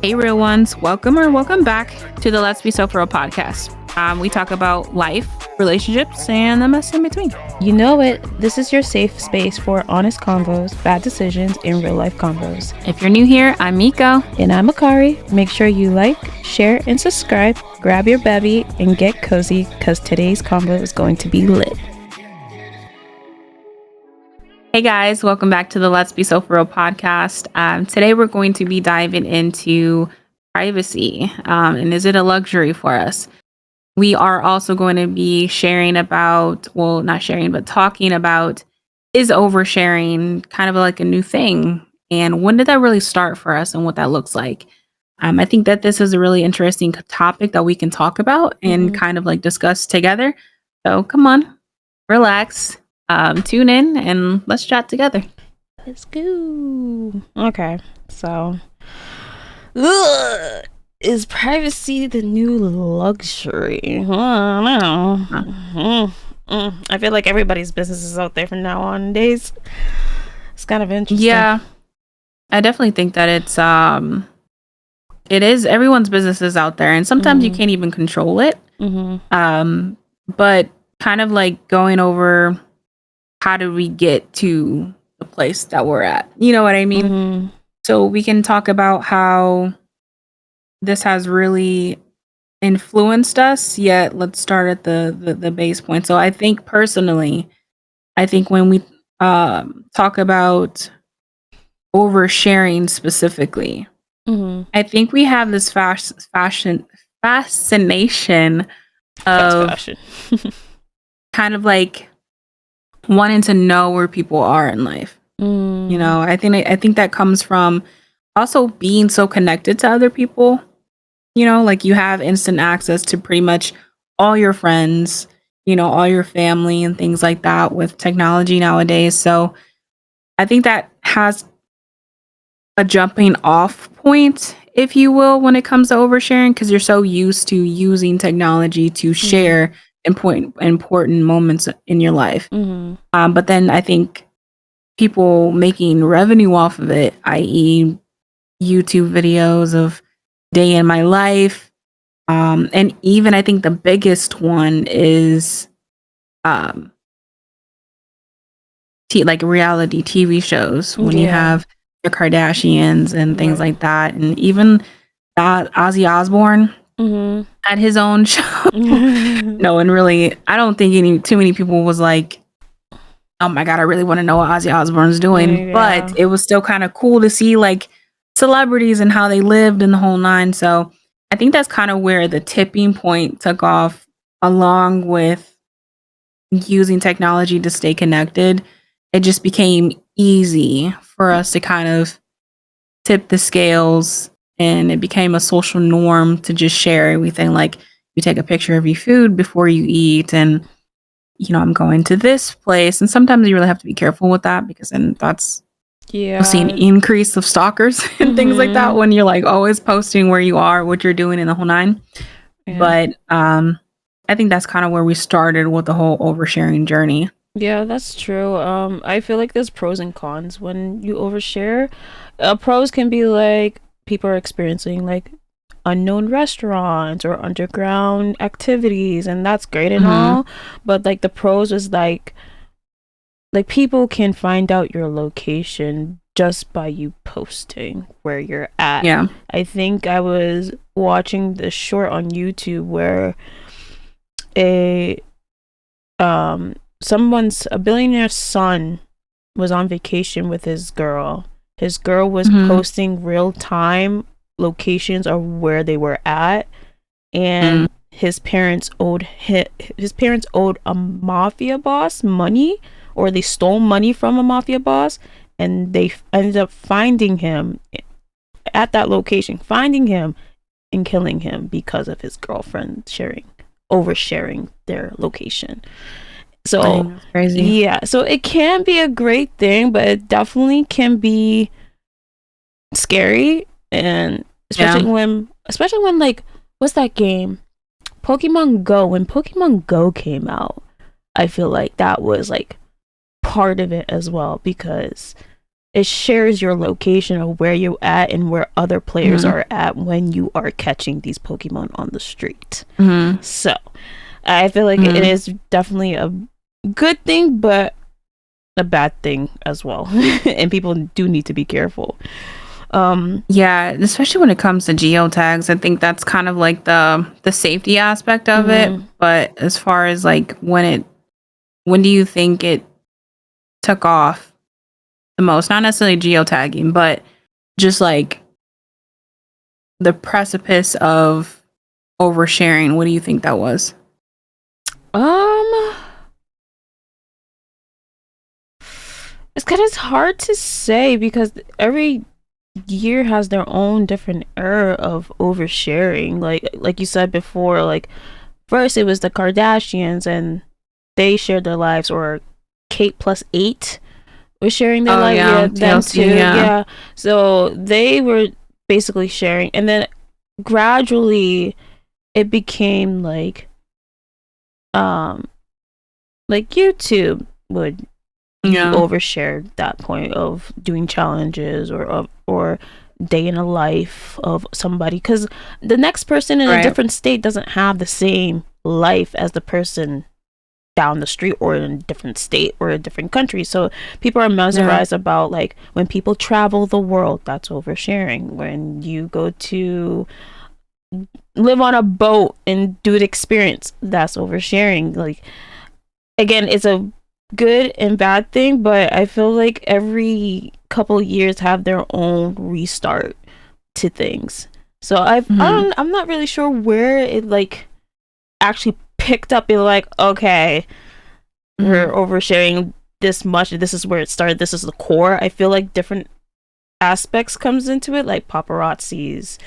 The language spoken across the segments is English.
Hey, real ones, welcome back to the Let's Be So For Real podcast. We talk about life, relationships, and the mess in between. You know it. This is your safe space for honest convos, bad decisions, and real life convos. If you're new here, I'm Miko. And I'm Akari. Make sure you like, share, and subscribe. Grab your bevy and get cozy because today's convo is going to be lit. Hey guys, welcome back to the Let's Be So For Real podcast. Today we're going to be diving into privacy, and is it a luxury for us? We are also going to be sharing about, well, not sharing, but talking about, is oversharing kind of like a new thing? And when did that really start for us and what that looks like? I think that this is a really interesting topic that we can talk about and kind of like discuss together. So come on, relax. Tune in and let's chat together. Let's go. Okay, so is privacy the new luxury? I don't know. I feel like everybody's business is out there from now on days. It's kind of interesting. Yeah, I definitely think that it is everyone's business is out there, and sometimes you can't even control it. But kind of like going over, how do we get to the place that we're at? You know what I mean? So we can talk about how this has really influenced us, yet let's start at the base point. So I think personally, when we talk about oversharing specifically, I think we have this fascination of kind of like wanting to know where people are in life. You know, I think that comes from also being so connected to other people. You know, like you have instant access to pretty much all your friends, you know, all your family and things like that with technology nowadays. So I think that has a jumping off point, if you will, when it comes to oversharing, because you're so used to using technology to share important moments in your life. But then I think people making revenue off of it, i.e. YouTube videos of day in my life. And even I think the biggest one is like reality TV shows when you have the Kardashians and things like that. And even that Ozzy Osbourne at his own show. No one really, I don't think too many people was like, oh my God, I really want to know what Ozzy Osbourne's doing. But it was still kind of cool to see like celebrities and how they lived and the whole nine. So I think that's kind of where the tipping point took off, along with using technology to stay connected. It just became easy for us to kind of tip the scales, and it became a social norm to just share everything. Like you take a picture of your food before you eat, and you know, I'm going to this place. And sometimes you really have to be careful with that, because then you'll see an increase of stalkers and things like that when you're like always posting where you are, what you're doing in the whole nine. But I think that's kind of where we started with the whole oversharing journey. Yeah, that's true. I feel like there's pros and cons when you overshare. Pros can be like people are experiencing like unknown restaurants or underground activities, and that's great and all. But like the pros is like people can find out your location just by you posting where you're at. Yeah. I think I was watching this short on YouTube where a billionaire's son was on vacation with his girl. His girl was posting real time locations of where they were at, and his parents owed a mafia boss money, or they stole money from a mafia boss, and they ended up finding him at that location, and killing him because of his girlfriend oversharing their location. So that's crazy. Yeah, so it can be a great thing, but it definitely can be scary, and especially when like, what's that game? Pokemon Go. When Pokemon Go came out, I feel like that was like part of it as well, because it shares your location of where you're at and where other players are at when you are catching these Pokemon on the street. So I feel like it is definitely a good thing, but a bad thing as well. And people do need to be careful. Yeah, especially when it comes to geotags, I think that's kind of like the safety aspect of it. But as far as like when do you think it took off the most? Not necessarily geotagging, but just like the precipice of oversharing. What do you think that was? It's kind of hard to say because every year has their own different era of oversharing. Like you said before, like first it was the Kardashians and they shared their lives, or Kate plus 8 was sharing their life. Yeah, them too. Yeah. So they were basically sharing, and then gradually it became like YouTube would overshare that point of doing challenges or day in a life of somebody, because the next person in a different state doesn't have the same life as the person down the street or in a different state or a different country. So people are mesmerized about, like, when people travel the world, that's oversharing. When you go to live on a boat and do an experience, that's oversharing. Like, again, it's a good and bad thing, but I feel like every couple years have their own restart to things. So I'm not really sure where it like actually picked up. It like, okay, we're oversharing this much, this is where it started, this is the core. I feel like different aspects comes into it, like paparazzis,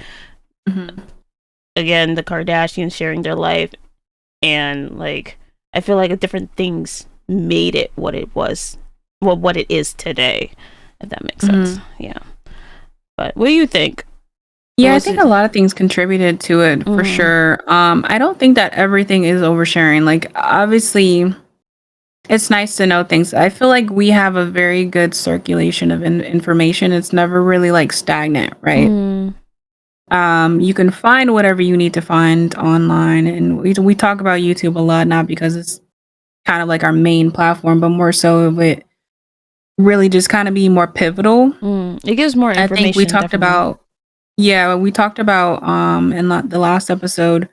again, the Kardashians sharing their life, and like I feel like different things made it what it was, well, what it is today, if that makes sense. Yeah. But what do you think? Yeah, I think a lot of things contributed to it for sure. I don't think that everything is oversharing. Like, obviously, it's nice to know things. I feel like we have a very good circulation of information. It's never really like stagnant, right? You can find whatever you need to find online, and we talk about YouTube a lot, not because it's kind of like our main platform, but more so of it really just kind of being more pivotal. It gives more information. I think we talked about in the last episode,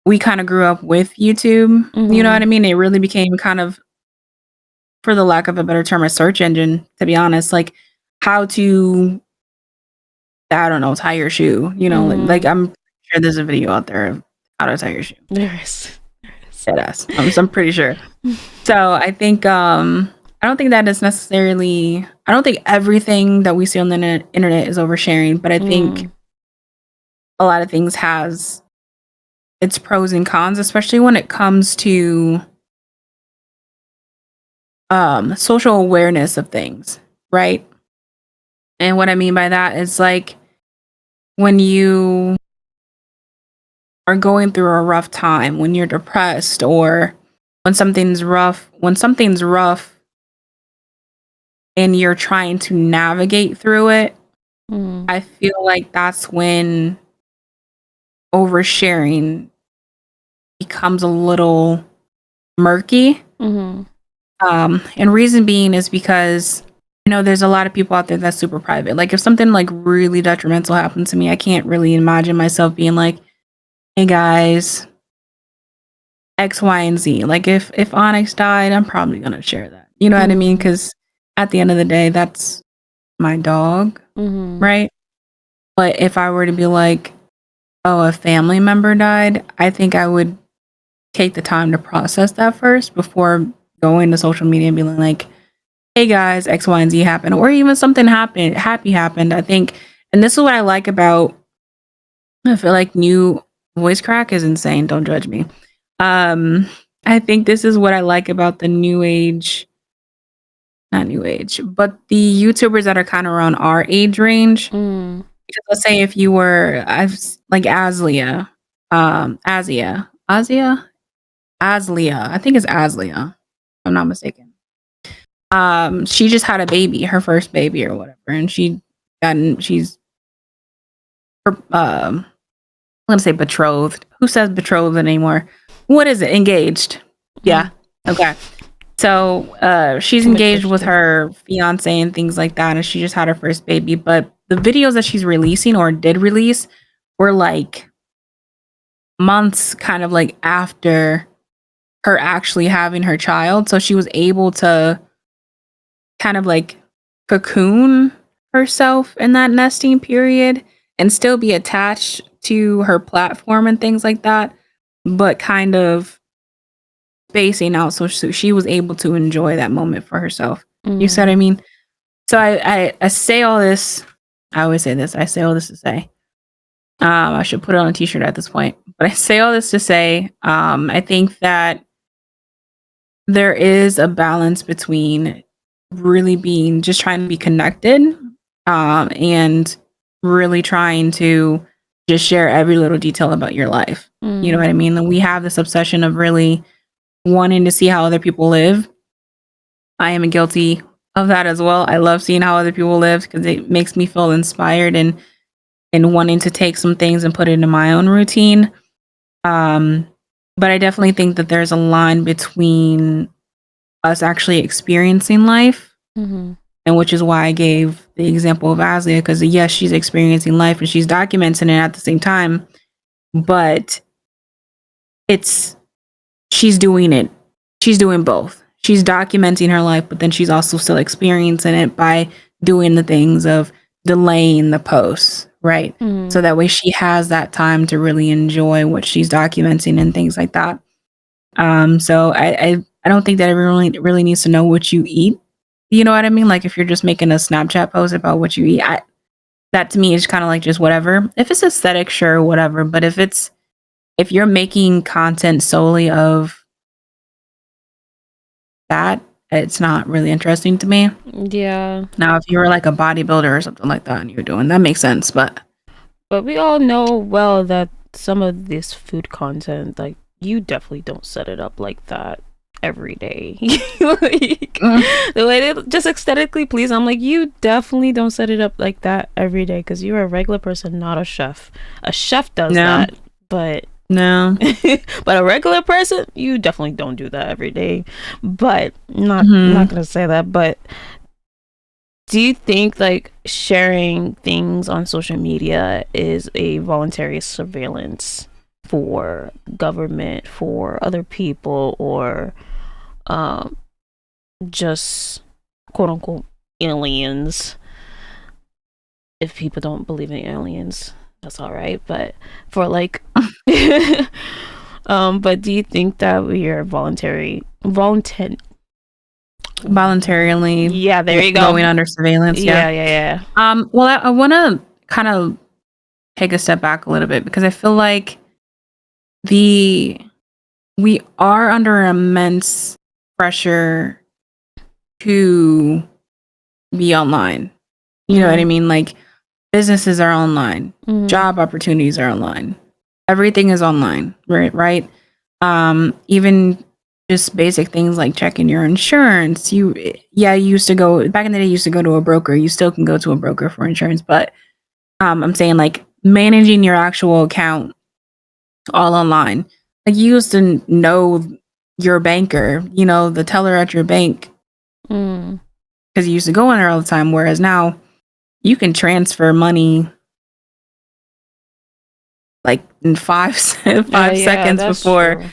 we kind of grew up with YouTube. You know what I mean? It really became kind of, for the lack of a better term, a search engine, to be honest. Like, how to, I don't know, tie your shoe. You know, like I'm sure there's a video out there of how to tie your shoe. There is. Deadass. I'm pretty sure. So I think I don't think that is necessarily. I don't think everything that we see on the internet is oversharing, but I think a lot of things has its pros and cons, especially when it comes to social awareness of things, right? And what I mean by that is, like, when you are going through a rough time, when you're depressed, or when something's rough and you're trying to navigate through it, I feel like that's when oversharing becomes a little murky. And reason being is because, you know, there's a lot of people out there that's super private. Like, if something like really detrimental happened to me, I can't really imagine myself being like, hey guys, X, Y, and Z. Like, if Onyx died, I'm probably gonna share that. You know what I mean? Because at the end of the day, that's my dog, right? But if I were to be like, oh, a family member died, I think I would take the time to process that first before going to social media and being like, hey guys, X, Y, and Z happened, or even something happy happened. I think, and this is what I like about, I feel like new voice crack is insane. Don't judge me. I think this is what I like about the not new age, but the YouTubers that are kind of around our age range. Because let's say if you were, like Azlia, Azlia, I think it's Azlia, if I'm not mistaken. she just had a baby, her first baby or whatever, and she's I'm gonna say betrothed. Who says betrothed anymore? What is it? Engaged. Yeah. Okay. So she's engaged with her fiance and things like that, and she just had her first baby. But the videos that she's releasing or did release were like months kind of like after her actually having her child. So she was able to kind of like cocoon herself in that nesting period and still be attached to her platform and things like that, but kind of spacing out so she was able to enjoy that moment for herself. You see what I mean? So I say all this. I always say this. I say all this to say. I should put it on a t-shirt at this point. But I say all this to say, I think that there is a balance between really being just trying to be connected, and really trying to just share every little detail about your life. You know what I mean? And we have this obsession of really wanting to see how other people live. I am guilty of that as well. I love seeing how other people live because it makes me feel inspired and wanting to take some things and put it into my own routine. But I definitely think that there's a line between us actually experiencing life, and which is why I gave the example of Aslia, because yes, she's experiencing life and she's documenting it at the same time, but she's doing both. She's documenting her life, but then she's also still experiencing it by doing the things of delaying the posts, right? So that way she has that time to really enjoy what she's documenting and things like that. So I don't think that everyone really needs to know what you eat. You know what I mean? Like if you're just making a Snapchat post about what you eat, that to me is kind of like just whatever. If it's aesthetic, sure, whatever. But if you're making content solely of that, it's not really interesting to me. Yeah. Now, if you were like a bodybuilder or something like that and you're doing that, makes sense. But we all know well that some of this food content, like you definitely don't set it up like that every day. Like the way they just aesthetically please, I'm like, you definitely don't set it up like that every day because you're a regular person, not a chef. A chef does that, but no. But a regular person, you definitely don't do that every day. But not gonna say that. But do you think like sharing things on social media is a voluntary surveillance for government, for other people, or just quote unquote aliens? If people don't believe in aliens, that's all right. But for like but do you think that we are voluntarily yeah, there you go, going under surveillance? Yeah. Well, I want to kind of take a step back a little bit because I feel like we are under immense pressure to be online. You know what I mean? Like businesses are online, job opportunities are online, everything is online, right? Even just basic things like checking your insurance. You used to go back in the day. You used to go to a broker. You still can go to a broker for insurance, but I'm saying like managing your actual account all online. Like you used to know your banker, the teller at your bank, because you used to go in there all the time. Whereas now you can transfer money like in 5 seconds before. True.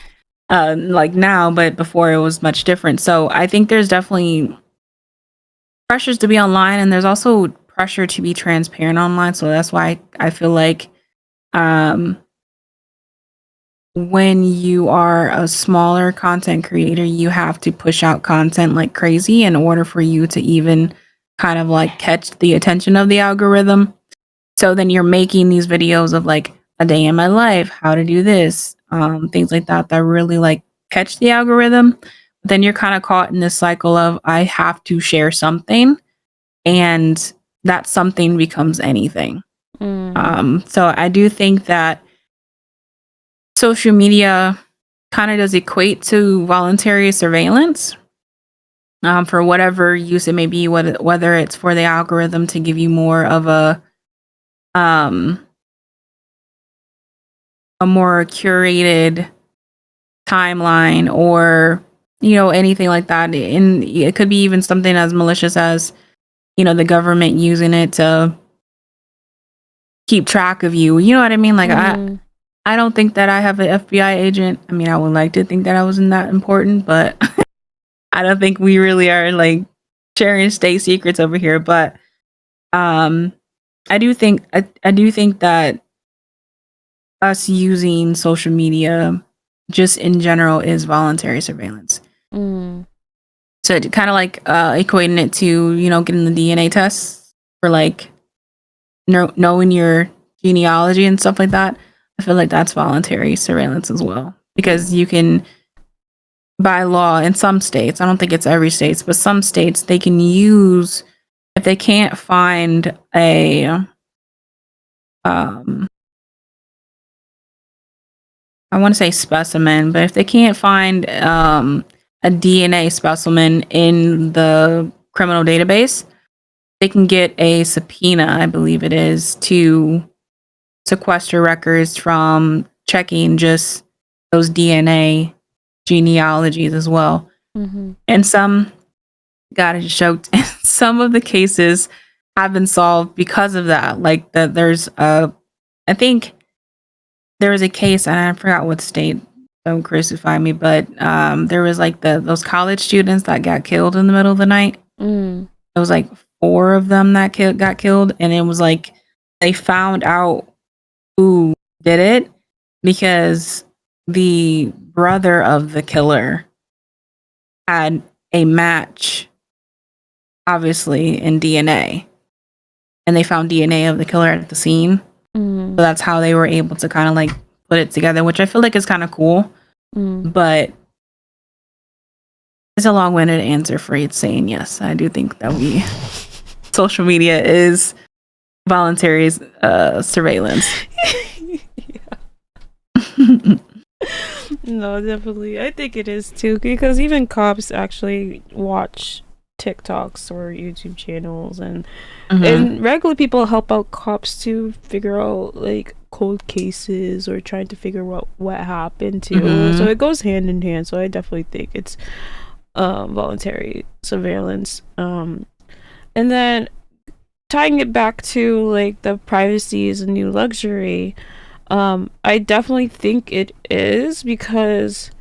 Like now, but before it was much different. So I think there's definitely pressures to be online, and there's also pressure to be transparent online. So that's why I feel like when you are a smaller content creator, you have to push out content like crazy in order for you to even kind of like catch the attention of the algorithm. So then you're making these videos of like a day in my life, how to do this, things like that really like catch the algorithm. But then you're kind of caught in this cycle of I have to share something, and that something becomes anything. So I do think that social media kind of does equate to voluntary surveillance. for whatever use it may be, whether it's for the algorithm to give you more of a more curated timeline, or anything like that. And it could be even something as malicious as the government using it to keep track of you. You know what I mean? Like, I don't think that I have an FBI agent. I mean, I would like to think that I wasn't that important, but I don't think we really are like sharing state secrets over here. But I do think that us using social media just in general is voluntary surveillance. So kind of like equating it to getting the DNA tests for like knowing your genealogy and stuff like that. I feel like that's voluntary surveillance as well, because you can, by law in some states, I don't think it's every state, but some states, they can use, if they can't find a I want to say specimen, but if they can't find a DNA specimen in the criminal database, they can get a subpoena, I believe it is, to sequester records from checking just those DNA genealogies as well. And some, God, it choked. Some of the cases have been solved because of that. Like that, there's I think there was a case, and I forgot what state. Don't crucify me, but there was like those college students that got killed in the middle of the night. It was like 4 of them that got killed, and it was like they found out who did it because the brother of the killer had a match, obviously, in DNA, and they found DNA of the killer at the scene. So that's how they were able to kind of like put it together, which I feel like is kind of cool. But it's a long-winded answer for you saying yes. I do think that social media is voluntary surveillance. No, definitely. I think it is too, because even cops actually watch TikToks or YouTube channels, and regular people help out cops to figure out like cold cases or trying to figure out what happened to. So it goes hand in hand. So I definitely think it's voluntary surveillance. And then tying it back to like the privacy is a new luxury. I definitely think it is, because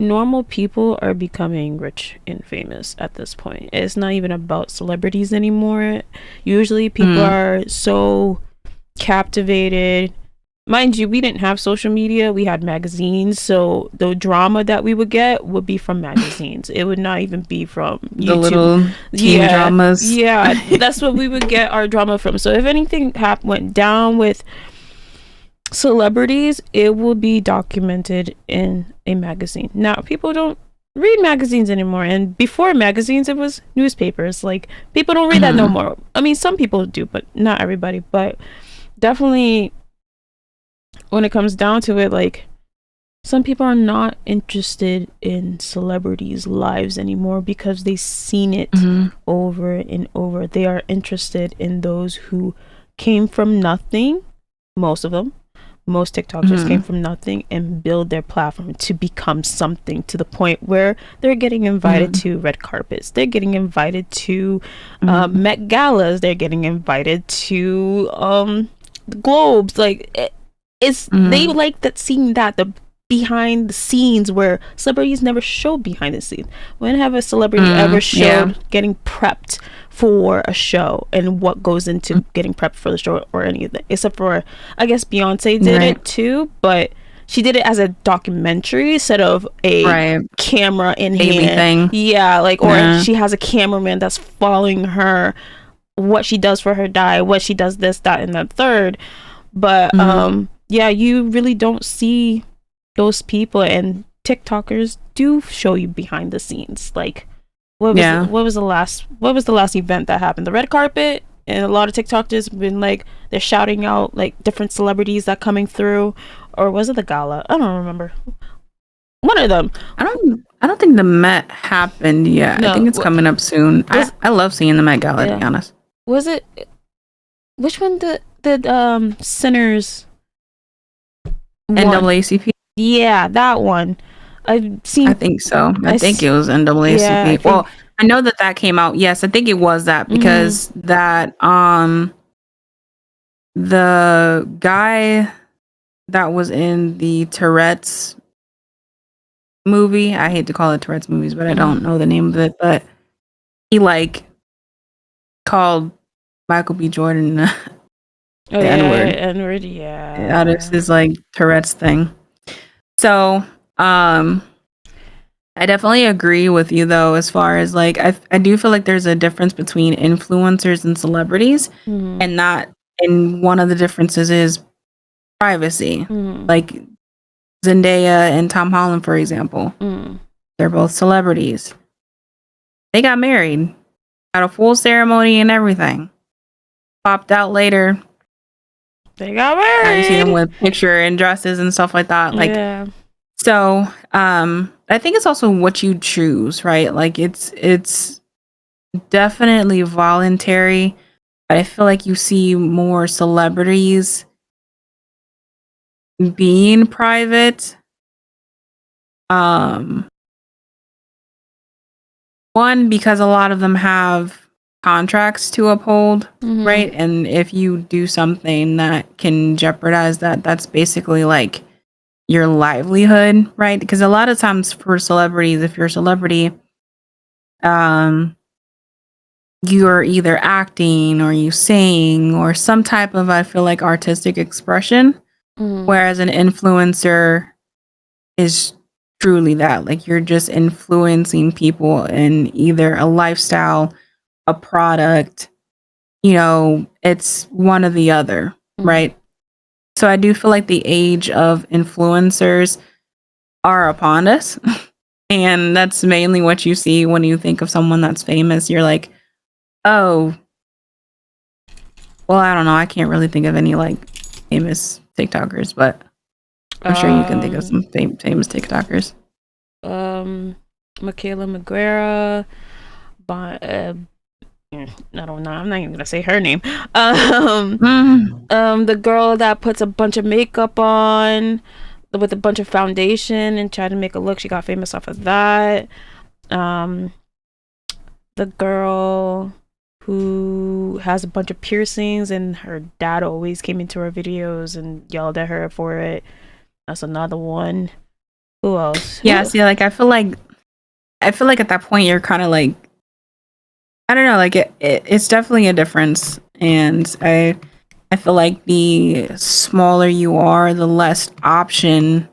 normal people are becoming rich and famous at this point. It's not even about celebrities anymore. Usually people are so captivated. Mind you, we didn't have social media. We had magazines. So the drama that we would get would be from magazines. It would not even be from YouTube. The little teen dramas. Yeah, that's what we would get our drama from. So if anything went down with celebrities, it will be documented in a magazine. Now people don't read magazines anymore, and before magazines it was newspapers. Like, people don't read that no more. I mean, some people do, but not everybody. But definitely when it comes down to it, like, some people are not interested in celebrities' lives anymore because they've seen it over and over. They are interested in those who came from nothing. Most of them, most TikTokers came from nothing and build their platform to become something, to the point where they're getting invited to red carpets. They're getting invited to Met Galas. They're getting invited to the Globes. Like, they like that, seeing that, the behind the scenes, where celebrities never show behind the scenes. When have a celebrity ever showed getting prepped for a show and what goes into getting prepped for the show or anything? Except for, I guess, Beyonce did it too, but she did it as a documentary instead of a camera in hand. Yeah, like, or she has a cameraman that's following her, what she does for her diet, what she does, this, that, and the third. But yeah, you really don't see those people, and TikTokers do show you behind the scenes. Like, what was the last event that happened? The red carpet, and a lot of TikTokers have been like, they're shouting out like different celebrities that coming through, or was it the gala? I don't remember. One of them. I don't think the Met happened yet. No, I think it's coming up soon. I love seeing the Met Gala, to be honest. Was it? Which one did Sinners? NAACP? Yeah, that one. I've seen. I think so. I think it was NAACP. Yeah, well, I know that came out. Yes, I think it was that because that the guy that was in the Tourette's movie, I hate to call it Tourette's movies, but I don't know the name of it, but he like called Michael B. Jordan the N-word. N-word, yeah. That is his like Tourette's thing. So, I definitely agree with you though, as far as like I do feel like there's a difference between influencers and celebrities, and one of the differences is privacy. Like Zendaya and Tom Holland, for example, they're both celebrities. They got married, had a full ceremony and everything. Popped out later. They got married. You see them with picture and dresses and stuff like that. Like, so, I think it's also what you choose, right? Like, it's definitely voluntary, but I feel like you see more celebrities being private. One, because a lot of them have contracts to uphold, right? And if you do something that can jeopardize that, that's basically like your livelihood, right? Because a lot of times for celebrities, if you're a celebrity, you're either acting or you sing or some type of, I feel like, artistic expression, whereas an influencer is truly that. Like, you're just influencing people in either a lifestyle, a product, it's one or the other, right? So I do feel like the age of influencers are upon us. And that's mainly what you see when you think of someone that's famous. You're like, oh, well, I don't know. I can't really think of any like famous TikTokers, but I'm sure you can think of some famous TikTokers. Michaela McGuire, I don't know. I'm not even gonna say her name. The girl that puts a bunch of makeup on with a bunch of foundation and tried to make a look. She got famous off of that. The girl who has a bunch of piercings and her dad always came into her videos and yelled at her for it. That's another one. Who else? Yeah, see, like I feel like at that point you're kind of like, I don't know, like it's definitely a difference, and I feel like the smaller you are, the less option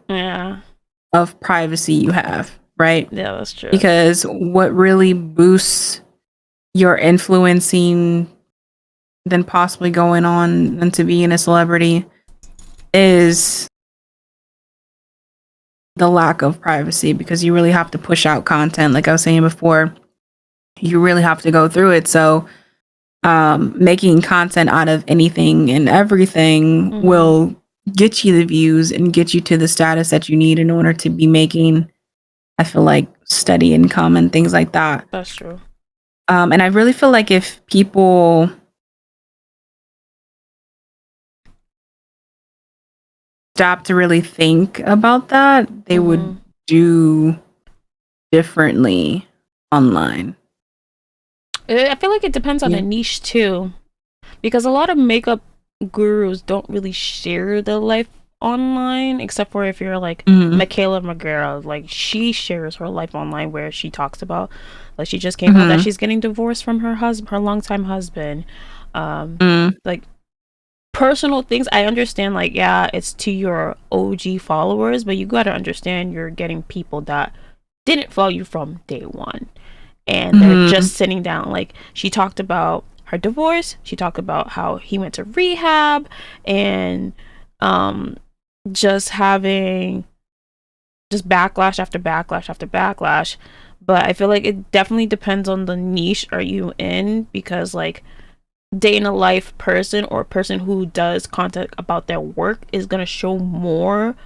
of privacy you have, right? Yeah, that's true. Because what really boosts your influencing than possibly going on and to being a celebrity is the lack of privacy, because you really have to push out content. Like I was saying before, you really have to go through it. So making content out of anything and everything will get you the views and get you to the status that you need in order to be making, I feel like, steady income and things like that. That's true. And I really feel like if people stop to really think about that, they would do differently online. I feel like it depends on the niche too, because a lot of makeup gurus don't really share their life online, except for if you're like Michaela McGuire. Like, she shares her life online, where she talks about, like, she just came out that she's getting divorced from her longtime husband. Like, personal things. I understand, like, yeah, it's to your OG followers, but you gotta understand you're getting people that didn't follow you from day one, and they're just sitting down. Like, she talked about her divorce, she talked about how he went to rehab, and just having just backlash after backlash after backlash. But I feel like it definitely depends on the niche are you in, because like day in a life person or person who does content about their work is going to show more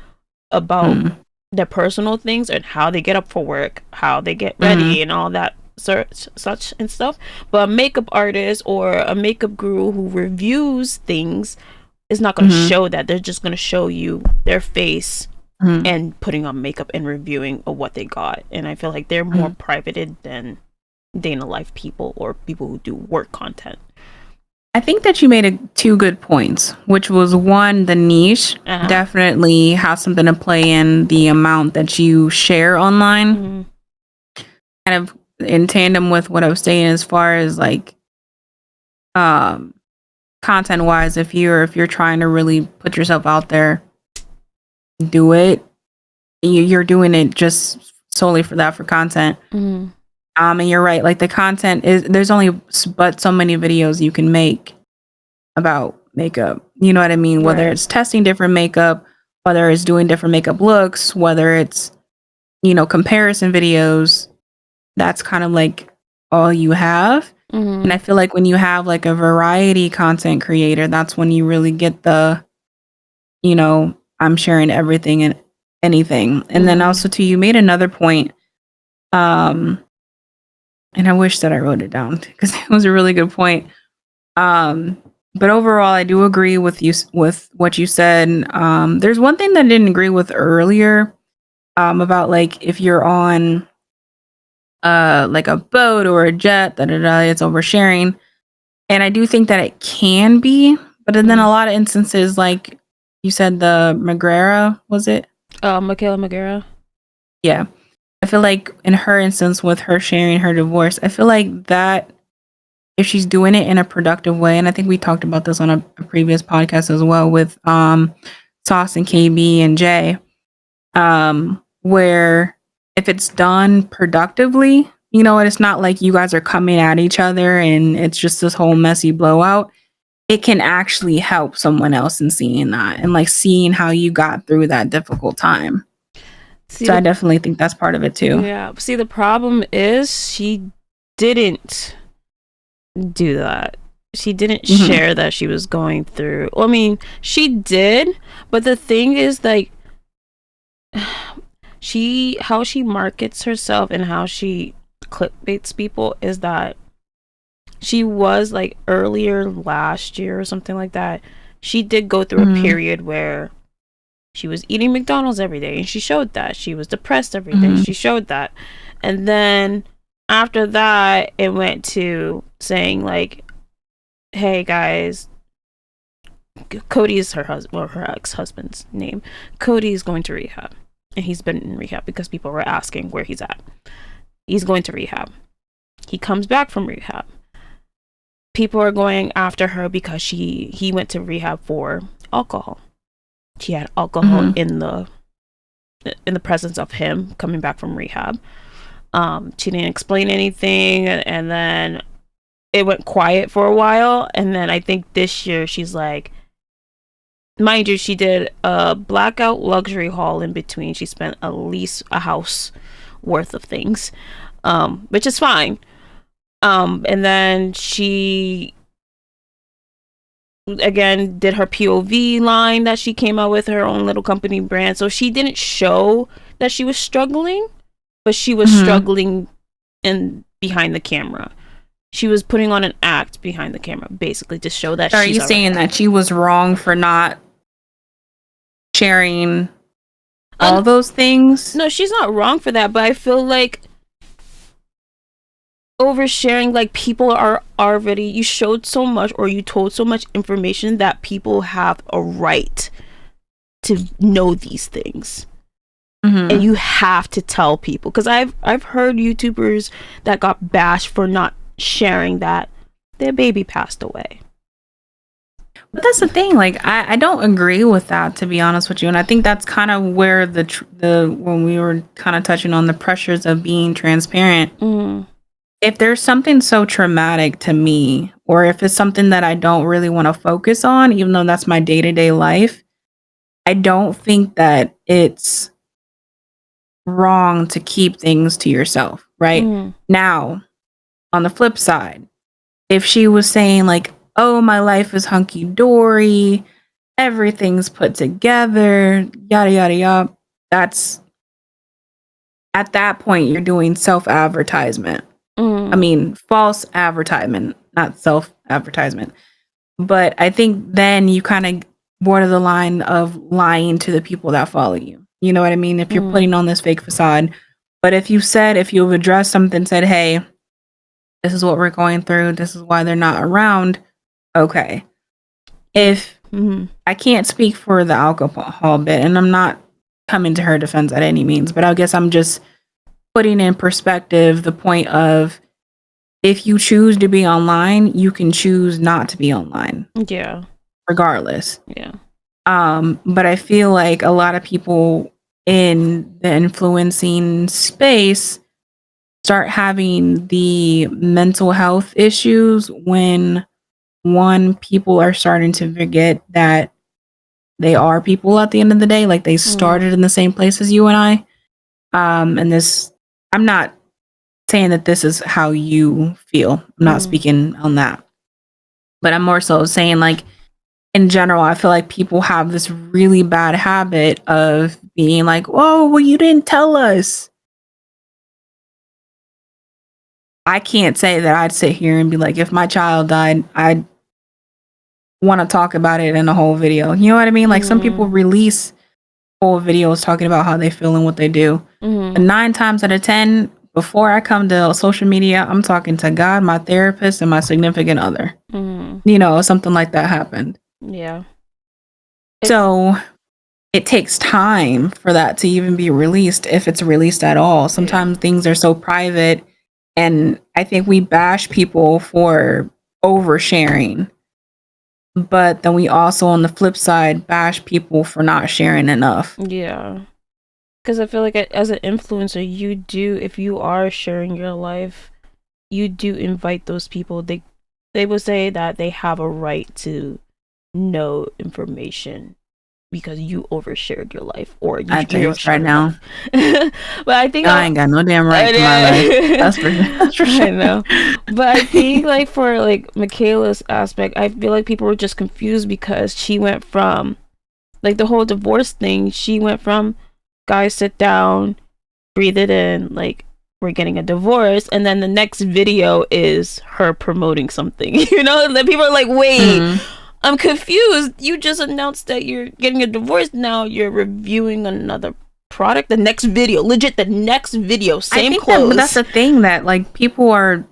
about their personal things and how they get up for work, how they get ready, and all that such and stuff. But a makeup artist or a makeup guru who reviews things is not going to show that. They're just going to show you their face and putting on makeup and reviewing of what they got. And I feel like they're more privated than Dana Life people or people who do work content. I think that you made two good points, which was one, the niche definitely has something to play in the amount that you share online. Kind of in tandem with what I was saying as far as like content wise, if you're trying to really put yourself out there, do it. You're doing it just solely for content. And you're right, like the content is, there's only but so many videos you can make about makeup. You know what I mean? Whether it's testing different makeup, whether it's doing different makeup looks, whether it's, you know, comparison videos, that's kind of like all you have. And I feel like when you have like a variety content creator, that's when you really get the, you know, I'm sharing everything and anything. And then also too, you made another point. And I wish that I wrote it down because it was a really good point. But overall, I do agree with you with what you said. There's one thing that I didn't agree with earlier about like if you're on like a boat or a jet, it's oversharing. And I do think that it can be, but then a lot of instances, like you said, the Magrera, was it? Michaela Magrera. Yeah. I feel like in her instance with her sharing her divorce, I feel like that if she's doing it in a productive way, and I think we talked about this on a previous podcast as well with Sauce and KB and Jay, where if it's done productively, you know, and it's not like you guys are coming at each other and it's just this whole messy blowout, it can actually help someone else in seeing that and like seeing how you got through that difficult time. So I definitely think that's part of it too. Yeah. See, the problem is she didn't do that. She didn't share that she was going through. Well, I mean, she did, but the thing is like how she markets herself and how she clickbaits people is that she was like earlier last year or something like that. She did go through a period where she was eating McDonald's every day and she showed that. She was depressed every day. She showed that. And then after that, it went to saying like, hey guys, Cody is her husband, or her ex-husband's name. Cody is going to rehab. And he's been in rehab because people were asking where he's at. He's going to rehab. He comes back from rehab. People are going after her because he went to rehab for alcohol. She had alcohol in the presence of him coming back from rehab. She didn't explain anything, and then it went quiet for a while. And then I think this year she's like, mind you, she did a blackout luxury haul in between. She spent at least a house worth of things, which is fine. And then she again did her POV line that she came out with, her own little company brand. So she didn't show that she was struggling, but she was struggling behind the camera. She was putting on an act behind the camera, basically to show that. Are you saying that she was wrong for not sharing all those things? No, she's not wrong for that, but I feel like oversharing, like people are already, you showed so much or you told so much information that people have a right to know these things. And you have to tell people, because I've heard YouTubers that got bashed for not sharing that their baby passed away. But that's the thing, like I don't agree with that, to be honest with you. And I think that's kind of where the when we were kind of touching on the pressures of being transparent. If there's something so traumatic to me, or if it's something that I don't really want to focus on, even though that's my day-to-day life, I don't think that it's wrong to keep things to yourself, right? Now, on the flip side, if she was saying like, oh, my life is hunky-dory, everything's put together, yada, yada, yada, that's at that point, you're doing self-advertisement. I mean, false advertisement, not self-advertisement. But I think then you kind of border the line of lying to the people that follow you. You know what I mean? If you're putting on this fake facade. But if you've addressed something, said, hey, this is what we're going through, this is why they're not around. Okay. If I can't speak for the alcohol bit, and I'm not coming to her defense at any means, but I guess I'm just putting in perspective the point of, if you choose to be online, you can choose not to be online. Yeah. Regardless. Yeah. But I feel like a lot of people in the influencing space start having the mental health issues when, one, people are starting to forget that they are people at the end of the day. Like, they started in the same place as you and I. And this, I'm not saying that this is how you feel. I'm not speaking on that. But I'm more so saying, like, in general, I feel like people have this really bad habit of being like, oh, well, you didn't tell us. I can't say that I'd sit here and be like, if my child died, I'd want to talk about it in a whole video. You know what I mean? Like, some people release whole videos talking about how they feel and what they do. And 9 times out of 10, before I come to social media, I'm talking to God, my therapist, and my significant other. You know, something like that happened. Yeah. So it takes time for that to even be released, if it's released at all. Sometimes things are so private, and I think we bash people for oversharing. But then we also, on the flip side, bash people for not sharing enough. Yeah. Because I feel like as an influencer, you do, if you are sharing your life, you do invite those people. They will say that they have a right to know information because you overshared your life, or you I tell you right now. But I think I ain't got no damn right to my life. That's for sure. I know. But I think, like, for like Michaela's aspect, I feel like people were just confused because she went from, like, the whole divorce thing. She went from, guys, sit down, breathe it in, like, we're getting a divorce, and then the next video is her promoting something. You know, and then people are like, wait, I'm confused. You just announced that you're getting a divorce. Now you're reviewing another product. The next video, legit, the next video, same clothes. That's the thing, that, like, people are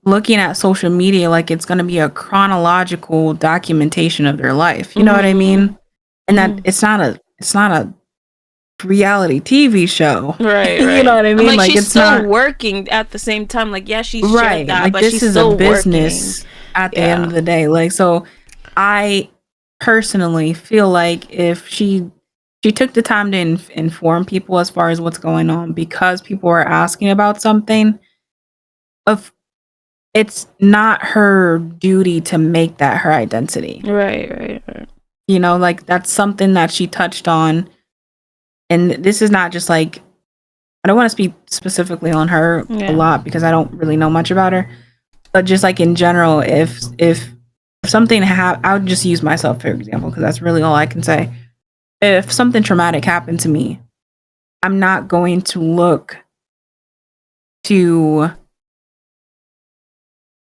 looking at social media like it's going to be a chronological documentation of their life. You know what I mean? And that it's not a reality TV show. Right. You know what I mean? Like, she's still working at the same time. Like, yeah, she's shared that, like, but this she's is still a business working at the end of the day. Like, so I personally feel like if she took the time to inform people as far as what's going on, because people are asking about something, it's not her duty to make that her identity. Right. You know, like, that's something that she touched on. And this is not just like, I don't want to speak specifically on her a lot because I don't really know much about her, but just like in general, if something I would just use myself for example, because that's really all I can say. If something traumatic happened to me, I'm not going to look to,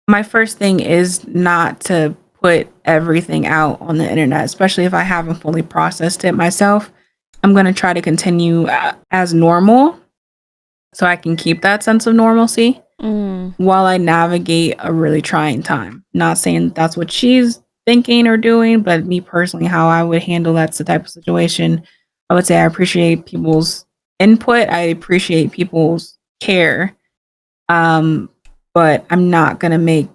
my first thing is not to put everything out on the internet, especially if I haven't fully processed it myself. I'm going to try to continue as normal so I can keep that sense of normalcy while I navigate a really trying time. Not saying that's what she's thinking or doing, but me personally, how I would handle that's the type of situation. I would say I appreciate people's input. I appreciate people's care. But I'm not going to make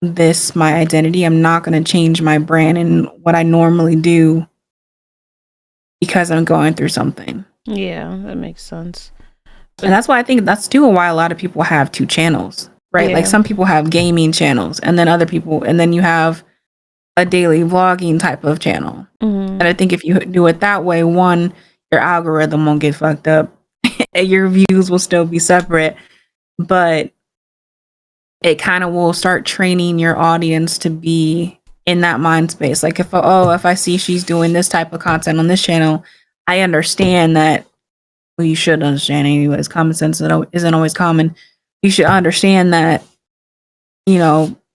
this my identity. I'm not going to change my brand and what I normally do because I'm going through something. Yeah, that makes sense. And that's why I think that's too why a lot of people have 2 channels, right? Like, some people have gaming channels, and then other people, and then you have a daily vlogging type of channel. And I think if you do it that way, one, your algorithm won't get fucked up. And your views will still be separate, but it kind of will start training your audience to be in that mind space. Like, if I see she's doing this type of content on this channel, I understand that well, you should understand anyways. Common sense isn't always common. You should understand that,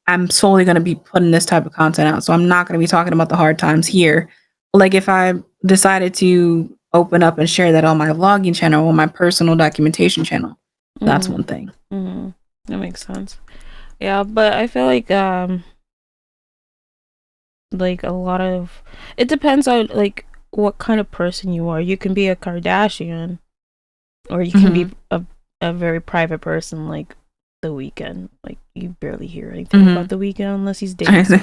I'm solely going to be putting this type of content out. So I'm not going to be talking about the hard times here. Like if I decided to open up and share that on my vlogging channel or my personal documentation channel, that's one thing. That makes sense. Yeah, but I feel like a lot of it depends on like what kind of person you are. You can be a Kardashian, or you can be a very private person like The Weeknd. Like you barely hear anything about The Weeknd unless he's dating.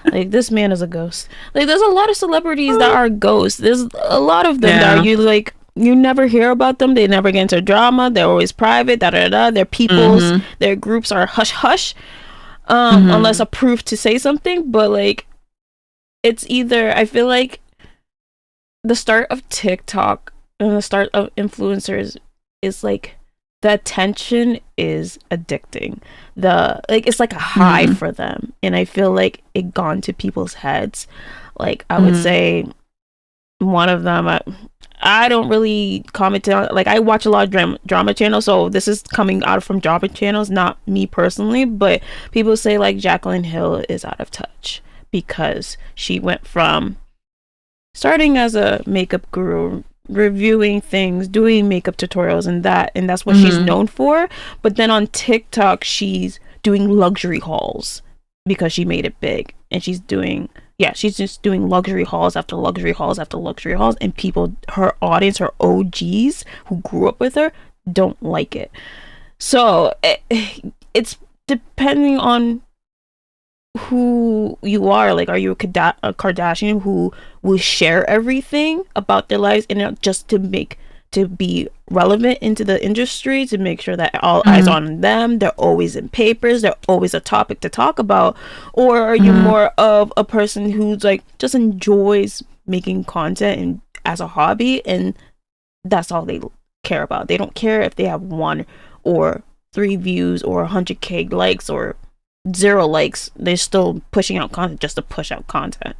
Like this man is a ghost. Like there's a lot of celebrities that are ghosts. There's a lot of them that are you never hear about them. They never get into drama. They're always private. Their peoples, their groups are hush hush, unless approved to say something. But like, it's either I feel like the start of TikTok and the start of influencers is like the attention is addicting. It's like a high for them, and I feel like it gone to people's heads. Like I would say one of them. I don't really comment on, like I watch a lot of drama channels, so this is coming out from drama channels, not me personally, but people say like Jaclyn Hill is out of touch because she went from starting as a makeup guru, reviewing things, doing makeup tutorials and that's what she's known for, but then on TikTok she's doing luxury hauls because she made it big, and she's just doing luxury hauls after luxury hauls after luxury hauls, and people, her audience, her OGs who grew up with her, don't like it. So it's depending on who you are. Like, are you a Kardashian who will share everything about their lives and just to be relevant into the industry, to make sure that all eyes on them, they're always in papers, they're always a topic to talk about? Or are you more of a person who's like just enjoys making content and as a hobby, and that's all they care about? They don't care if they have 1 or 3 views or 100k likes or 0 likes. They're still pushing out content just to push out content.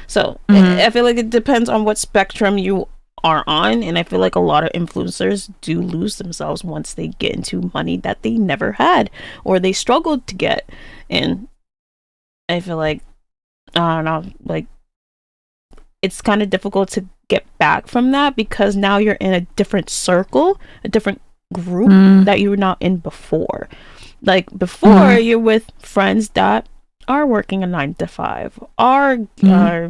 So I feel like it depends on what spectrum you are on, and I feel like a lot of influencers do lose themselves once they get into money that they never had or they struggled to get. And I feel like, I don't know, like it's kind of difficult to get back from that because now you're in a different circle, a different group that you were not in before. Like before, you're with friends that are working a 9 to 5, are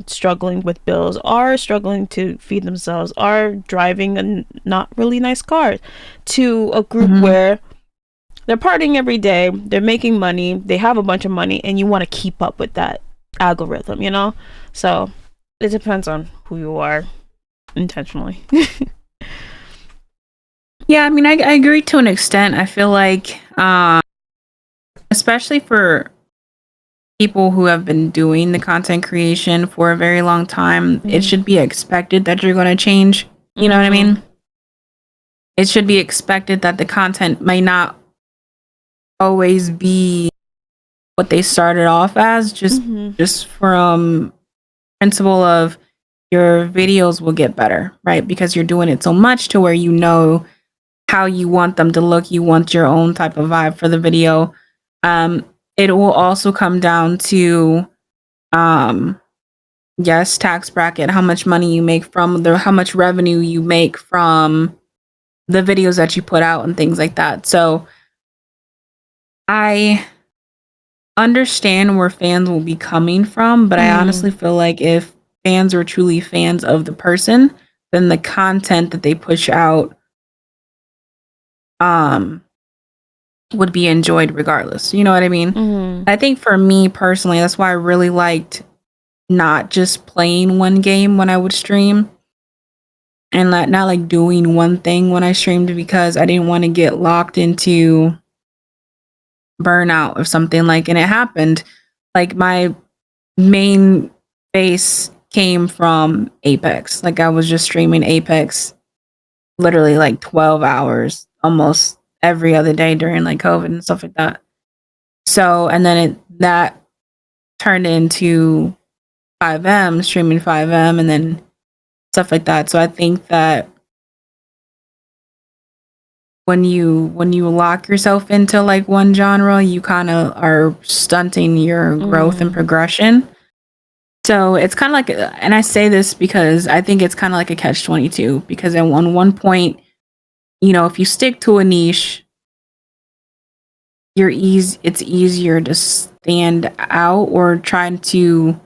struggling with bills, are struggling to feed themselves, are driving a not really nice cars, to a group where they're partying every day, they're making money, they have a bunch of money, and you want to keep up with that algorithm, So it depends on who you are intentionally. Yeah, I mean, I agree to an extent. I feel like, especially for people who have been doing the content creation for a very long time, it should be expected that you're going to change. You know what I mean? It should be expected that the content may not always be what they started off as, just from principle of your videos will get better, right? Because you're doing it so much to where you know how you want them to look. You want your own type of vibe for the video. It will also come down to, yes, tax bracket, how much money you make from how much revenue you make from the videos that you put out and things like that. So I understand where fans will be coming from, but I honestly feel like if fans are truly fans of the person, then the content that they push out would be enjoyed regardless. You know what I mean? I think for me personally, that's why I really liked not just playing one game when I would stream, and not like doing one thing when I streamed, because I didn't want to get locked into burnout or something. Like, and it happened. Like my main base came from Apex. Like I was just streaming Apex literally like 12 hours almost every other day during like COVID and stuff like that. So, and then that turned into 5M, streaming 5M, and then stuff like that. So I think that when you lock yourself into like one genre, you kind of are stunting your growth and progression. So it's kind of like, and I say this because I think it's kind of like a catch-22, because at one point, you know, if you stick to a niche, it's easier to stand out or try to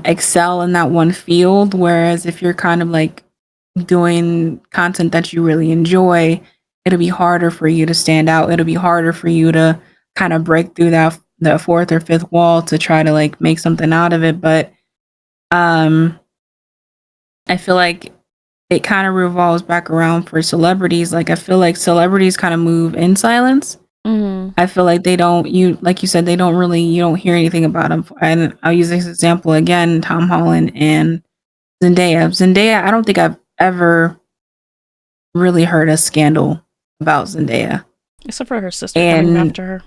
excel in that one field. Whereas if you're kind of like doing content that you really enjoy, it'll be harder for you to stand out. It'll be harder for you to kind of break through the fourth or fifth wall to try to like make something out of it. But I feel like it kind of revolves back around for celebrities. Like I feel like celebrities kind of move in silence. I feel like like you said, you don't hear anything about them. And I'll use this example again, Tom Holland and Zendaya, I don't think I've ever really heard a scandal about Zendaya. Except for her sister coming after her.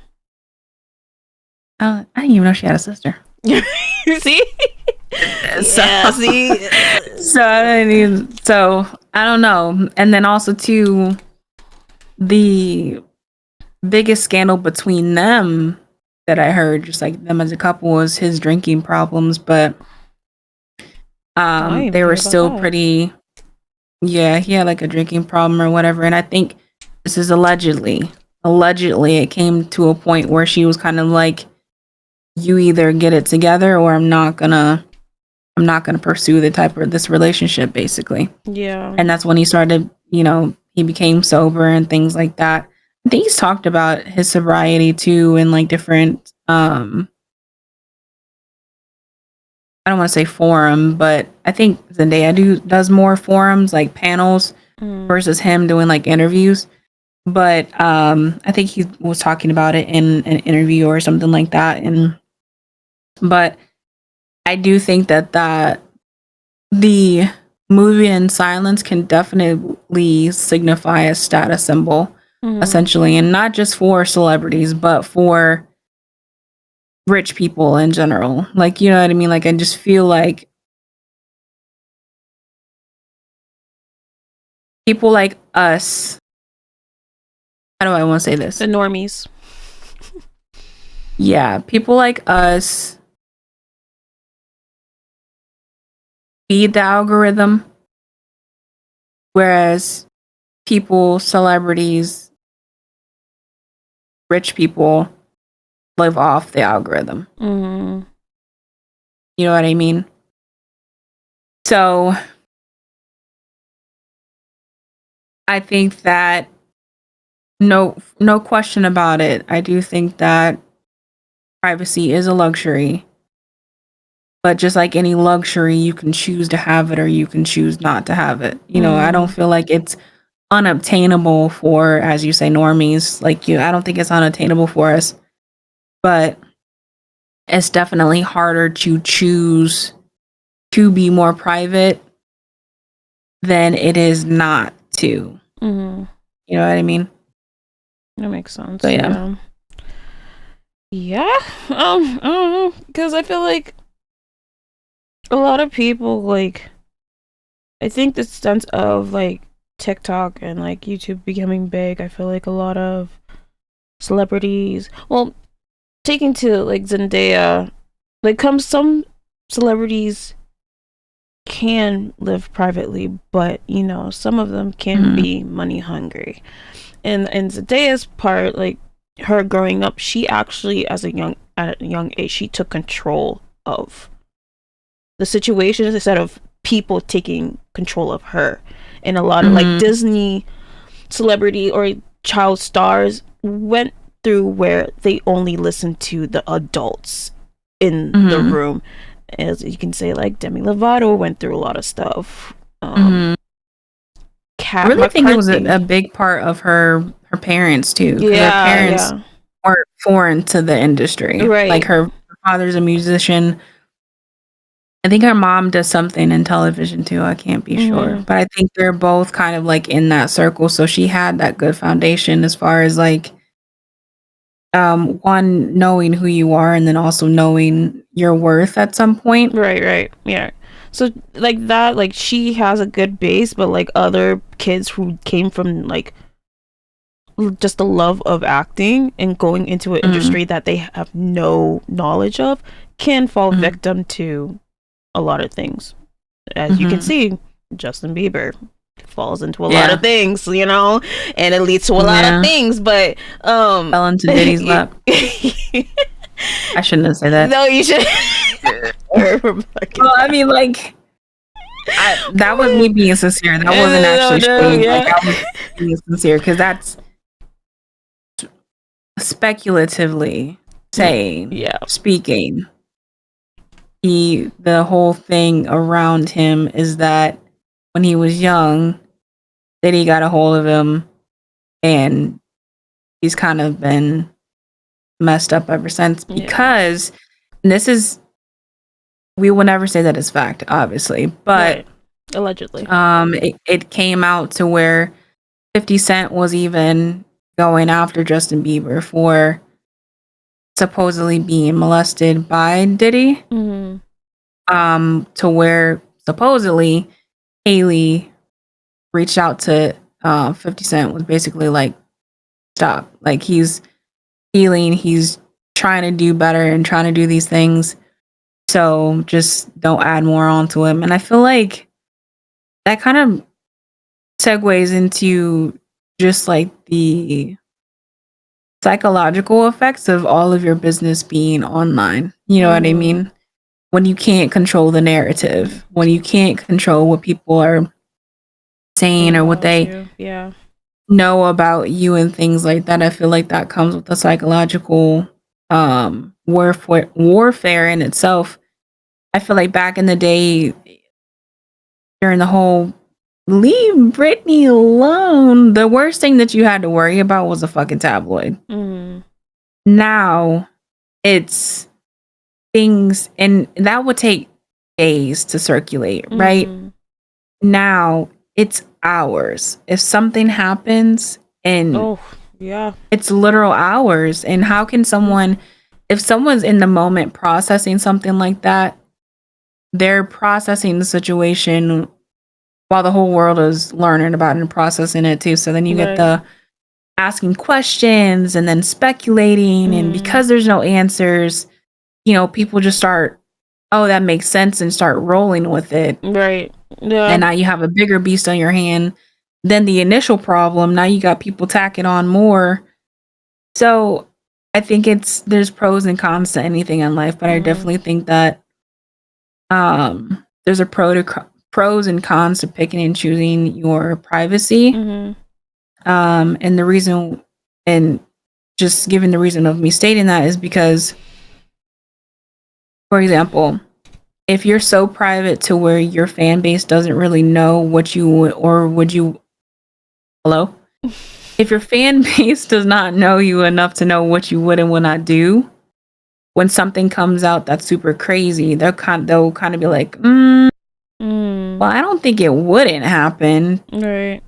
I didn't even know she had a sister. See? So I don't know. And then also too, the biggest scandal between them that I heard, just like them as a couple, was his drinking problems. But they were still pretty. Yeah, he had like a drinking problem or whatever. And I think this is allegedly it came to a point where she was kind of like, you either get it together or I'm not gonna pursue this relationship, basically. Yeah. And that's when he started, you know, he became sober and things like that. I think he's talked about his sobriety too in like different I don't want to say forum, but I think Zendaya does more forums, like panels, versus him doing like interviews. But I think he was talking about it in an interview or something like that. But I do think that the movie in silence can definitely signify a status symbol, essentially, and not just for celebrities, but for rich people in general. Like, you know what I mean? Like, I just feel like people like us, how do I want to say this? The normies. Yeah, people like us feed the algorithm, whereas celebrities, rich people live off the algorithm. You know what I mean? So I think that no question about it, I do think that privacy is a luxury. But just like any luxury, you can choose to have it or you can choose not to have it. You know, I don't feel like it's unobtainable for, as you say, normies like you. I don't think it's unobtainable for us. But it's definitely harder to choose to be more private than it is not to. You know what I mean? That makes sense. So, yeah. I don't know, because I feel like a lot of people, like, I think the sense of like TikTok and like YouTube becoming big, I feel like a lot of celebrities, well, taking to like Zendaya, like some celebrities can live privately, but you know, some of them can be money hungry. And Zendaya's part, like her growing up, she actually at a young age, she took control of the situations instead of people taking control of her. And a lot of like Disney celebrity or child stars went through where they only listened to the adults in the room. As you can say, like Demi Lovato went through a lot of stuff. I really think it was a big part of her parents too. Yeah, her parents weren't foreign to the industry. Right. Like her father's a musician. I think her mom does something in television too. I can't be sure, but I think they're both kind of like in that circle. So she had that good foundation as far as like, one, knowing who you are, and then also knowing your worth at some point. Right. Yeah. So like that, like she has a good base, but like other kids who came from like just the love of acting and going into an industry that they have no knowledge of can fall victim to a lot of things. As you can see, Justin Bieber falls into a lot of things, you know, and it leads to a lot of things, but fell into Diddy's lap. I shouldn't have said that. No, you should. Well, I mean, like, that was me being sincere. That wasn't actually shade. Like, I was being sincere because that's speculatively speaking. The whole thing around him is that when he was young, Diddy got a hold of him, and he's kind of been messed up ever since because we will never say that it's fact, obviously, but allegedly, it came out to where 50 Cent was even going after Justin Bieber for supposedly being molested by Diddy, to where supposedly Haley reached out to 50 Cent, was basically like, stop, like, he's healing, he's trying to do better and trying to do these things, so just don't add more onto him. And I feel like that kind of segues into just like the psychological effects of all of your business being online. You know what I mean? When you can't control the narrative, when you can't control what people are saying or what they know about you and things like that, I feel like that comes with the psychological warfare in itself. I feel like back in the day, during the whole leave Britney alone, the worst thing that you had to worry about was a fucking tabloid. Now it's things, and that would take days to circulate, right? Now it's hours. If something happens, and it's literal hours. And how can someone, if someone's in the moment processing something like that, they're processing the situation while the whole world is learning about it and processing it too. So then you get the asking questions and then speculating, and because there's no answers, you know, people just start, oh, that makes sense, and start rolling with it. Right. Yeah. And now you have a bigger beast on your hand than the initial problem. Now you got people tacking on more. So I think there's pros and cons to anything in life, but I definitely think that there's a pros and cons to picking and choosing your privacy. And the reason, and just giving the reason of me stating that, is because, for example, if you're so private to where your fan base doesn't really know what you would, or would you, hello? If your fan base does not know you enough to know what you would and would not do, when something comes out that's super crazy, they'll kind of be like, well, I don't think it wouldn't happen. Right.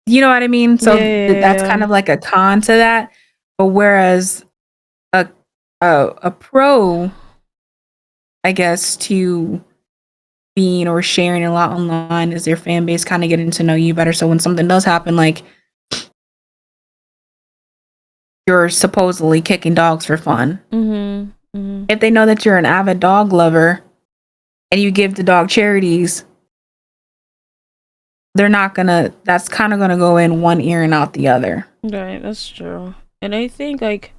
You know what I mean? So that's kind of like a con to that. But whereas a pro, I guess, to being or sharing a lot online is their fan base kind of getting to know you better. So when something does happen, like you're supposedly kicking dogs for fun, if they know that you're an avid dog lover and you give the dog charities, that's kind of gonna go in one ear and out the other. Right, that's true. And I think, like,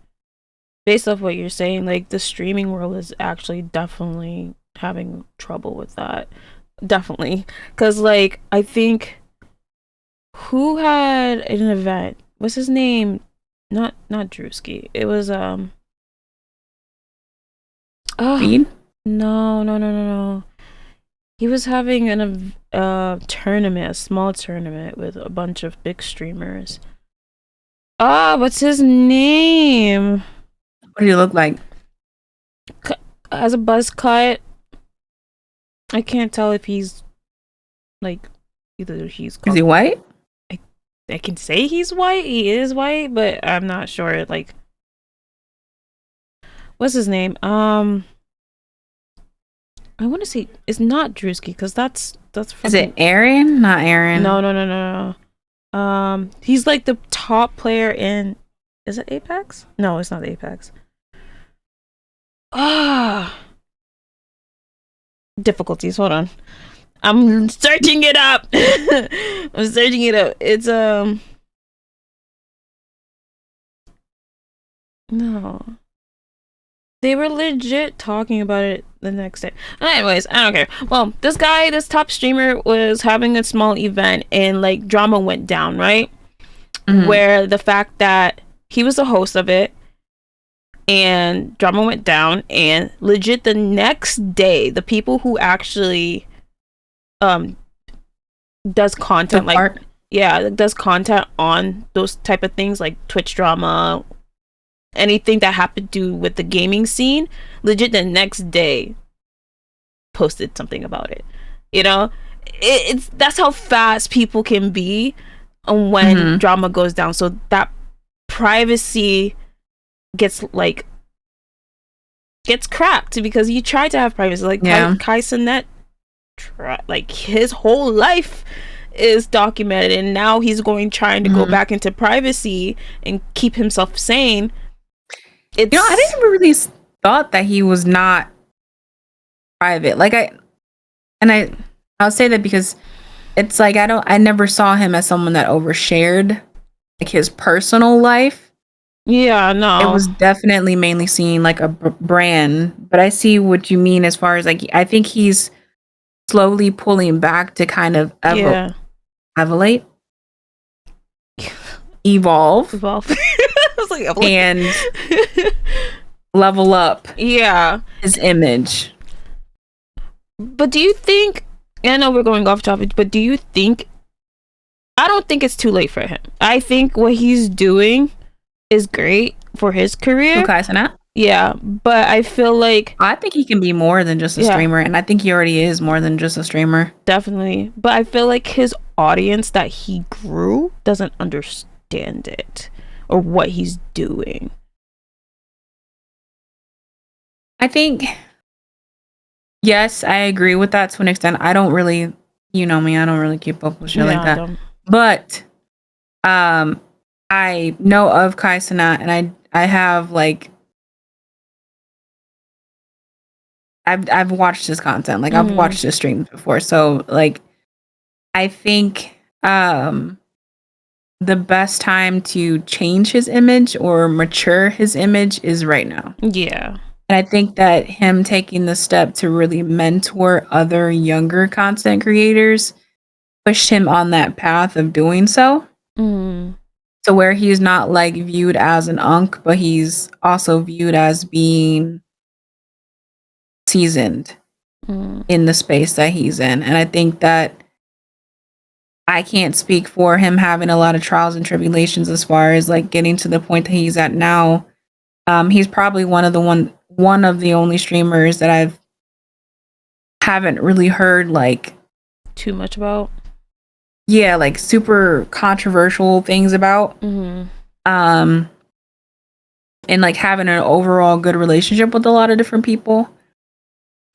based off what you're saying, like, the streaming world is actually definitely having trouble with that. Definitely. Because, like, I think, who had an event? What's his name? Not Drewski. It was, Feed? No. He was having a tournament, a small tournament with a bunch of big streamers. What's his name? What do you look like? Has a buzz cut. I can't tell if he's like, either he's. Is he white? I can say he's white. He is white, but I'm not sure. Like, what's his name? I want to say it's not Drewski, because that's. Is it Aaron? Not Aaron. No. He's like the top player in. Is it Apex? No, it's not Apex. Difficulties. Hold on. I'm searching it up. It's no. They were legit talking about it the next day. Anyways, I don't care. Well, this top streamer was having a small event and like drama went down, right? Mm-hmm. Where the fact that he was the host of it and drama went down, and legit the next day, the people who actually does content does content on those type of things like Twitch drama, anything that happened to do with the gaming scene, legit the next day posted something about it. You know, it's that's how fast people can be when drama goes down. So that privacy gets cracked because you try to have privacy. Like Kai Cenat, like his whole life is documented, and now he's trying to go back into privacy and keep himself sane. I didn't really thought that he was not private. Like I'll say that because it's like I never saw him as someone that overshared like his personal life. Yeah, no. It was definitely mainly seen like a brand, but I see what you mean as far as like I think he's slowly pulling back to kind of evolve. I was like, and level up his image. But do you think, I know we're going off topic, but do you think, I don't think it's too late for him. I think what he's doing is great for his career. Okay, so now? Yeah, but I feel like I think he can be more than just a streamer, and I think he already is more than just a streamer. Definitely. But I feel like his audience that he grew doesn't understand it or what he's doing. I think, yes, I agree with that to an extent. I don't really, you know me, I don't really keep up with shit like that. But I know of Kai Cenat, and I have like I've watched his content. Like I've watched his streams before. So like I think the best time to change his image or mature his image is right now. Yeah. And I think that him taking the step to really mentor other younger content creators pushed him on that path of doing so. So where he's not like viewed as an unk, but he's also viewed as being seasoned in the space that he's in. And I think that I can't speak for him having a lot of trials and tribulations as far as like getting to the point that he's at now. He's probably one of the only streamers that haven't really heard like too much about. Yeah, like super controversial things about. And like having an overall good relationship with a lot of different people.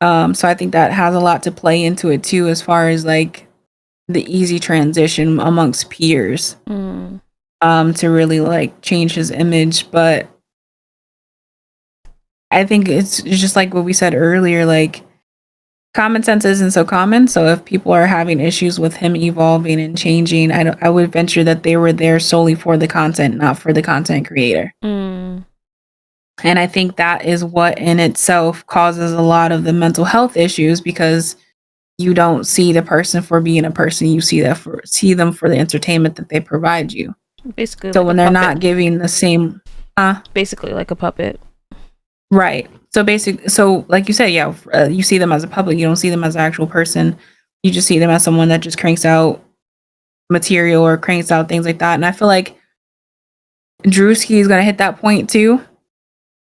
So I think that has a lot to play into it too, as far as like the easy transition amongst peers to really like change his image. But I think it's just like what we said earlier, like common sense isn't so common. So if people are having issues with him evolving and changing, I would venture that they were there solely for the content, not for the content creator. And I think that is what in itself causes a lot of the mental health issues, because you don't see the person for being a person. You see them for the entertainment that they provide you. Basically, so like when they're not giving the same, basically like a puppet, right? So like you said, you see them as a puppet. You don't see them as an actual person. You just see them as someone that just cranks out material or cranks out things like that. And I feel like Drewski is gonna hit that point too,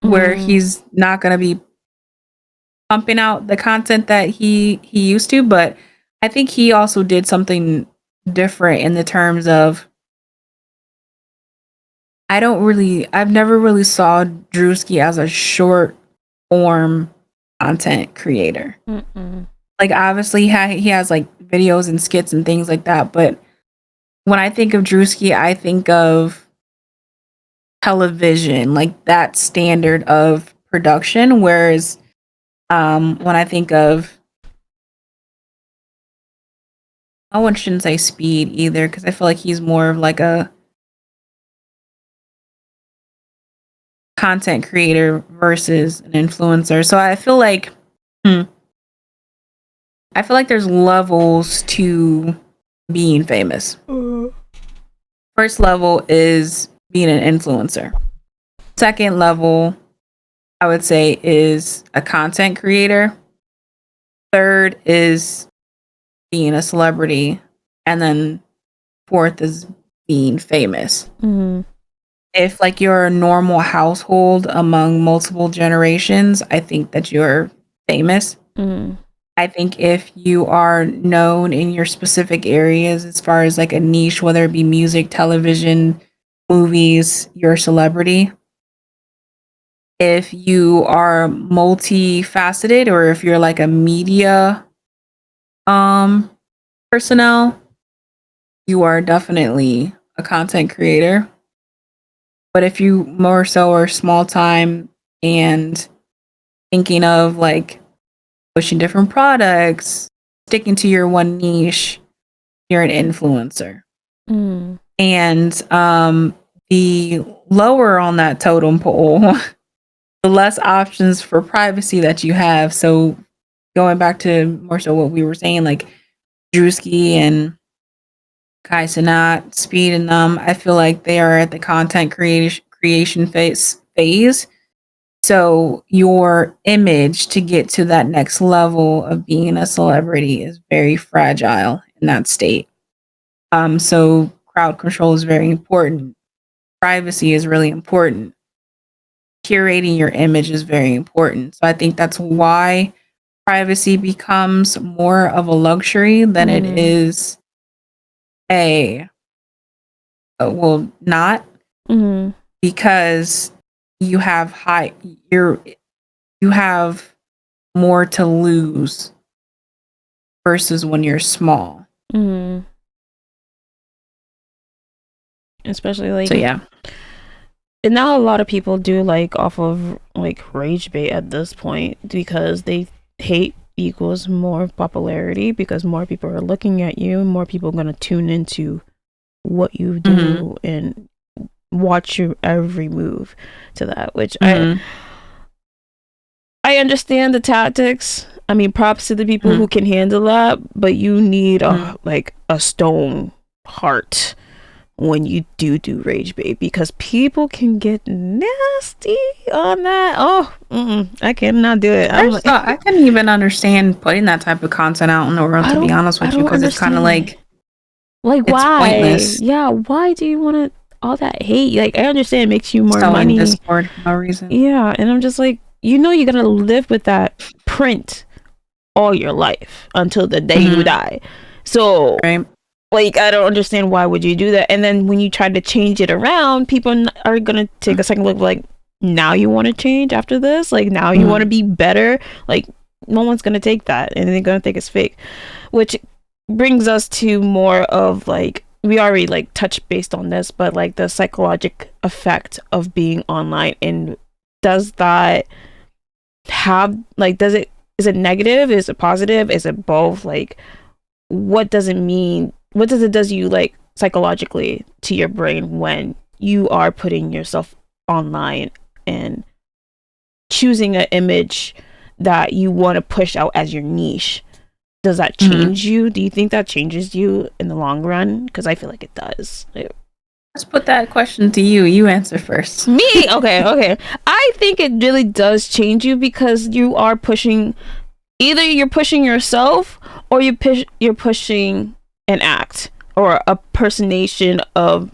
where he's not going to be pumping out the content that he used to. But I think he also did something different in the terms of, I've never really saw Drewski as a short form content creator. Like obviously he has like videos and skits and things like that, but when I think of Drewski, I think of television, like that standard of production. Whereas when I think of, I shouldn't say Speed either, because I feel like he's more of like a content creator versus an influencer. So I feel like there's levels to being famous. First level is being an influencer. Second level, I would say, is a content creator. Third is being a celebrity. And then fourth is being famous. Mm-hmm. If like you're a normal household among multiple generations, I think that you're famous. Mm-hmm. I think if you are known in your specific areas, as far as like a niche, whether it be music, television, movies, you're a celebrity. If you are multifaceted, or if you're like a media personnel, you are definitely a content creator. But if you more so are small time and thinking of like pushing different products, sticking to your one niche, you're an influencer. Mm. And the lower on that totem pole, the less options for privacy that you have. So going back to more so what we were saying, like Drewski and Kai Cenat, Speed, and them, I feel like they are at the content creation phase. So your image to get to that next level of being a celebrity is very fragile in that state. So crowd control is very important. Privacy is really important. Curating your image is very important. So I think that's why privacy becomes more of a luxury than it is not, because you have you have more to lose versus when you're small. Especially like, so yeah. And now a lot of people do like off of like rage bait at this point, because they hate equals more popularity, because more people are looking at you, more people are going to tune into what you do and watch your every move to that, which I understand the tactics. I mean, props to the people who can handle that, but you need a stone heart when you do rage bait, because people can get nasty on that. I cannot do it. I couldn't even understand putting that type of content out in the world, to be honest with you, because it's kind of like why? Pointless. Yeah, why do you want to all that hate? Like, I understand it makes you more money. Discord for no reason. Yeah, and I'm just like, you're gonna live with that print all your life until the day you die. So right. Like, I don't understand why would you do that. And then when you try to change it around, people are gonna take a second look, like, now you want to change after this? Like, now you want to be better? Like, no one's gonna take that, and they're gonna think it's fake. Which brings us to more of like, we already like touched based on this, but like the psychological effect of being online, and does that have like, is it negative? Is it positive? Is it both? Like, what does it mean? What does it does you like psychologically to your brain when you are putting yourself online and choosing an image that you want to push out as your niche? Does that change you? Do you think that changes you in the long run? Because I feel like it does. Let's put that question to you. You answer first. Me? Okay. I think it really does change you, because you are pushing, either you're pushing yourself, or you're pushing an act or a impersonation of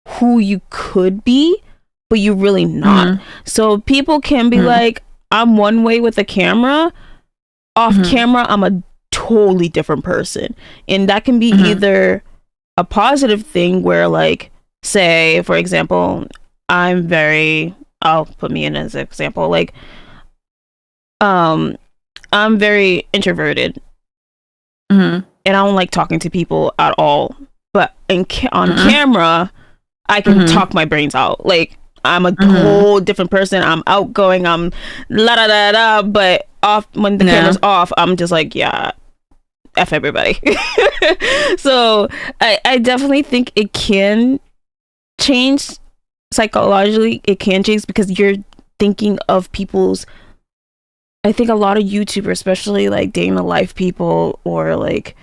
who you could be, but you're really not. So people can be like, I'm one way with the camera, off camera I'm a totally different person. And that can be either a positive thing where, like, say for example, I'll put me in as an example, like, I'm very introverted, and I don't like talking to people at all. But on camera, I can talk my brains out. Like, I'm a whole different person. I'm outgoing. I'm la da da da. But when the camera's off, I'm just like, yeah, F everybody. So I definitely think it can change psychologically. It can change because you're thinking of people's. I think a lot of YouTubers, especially like day in the life people or like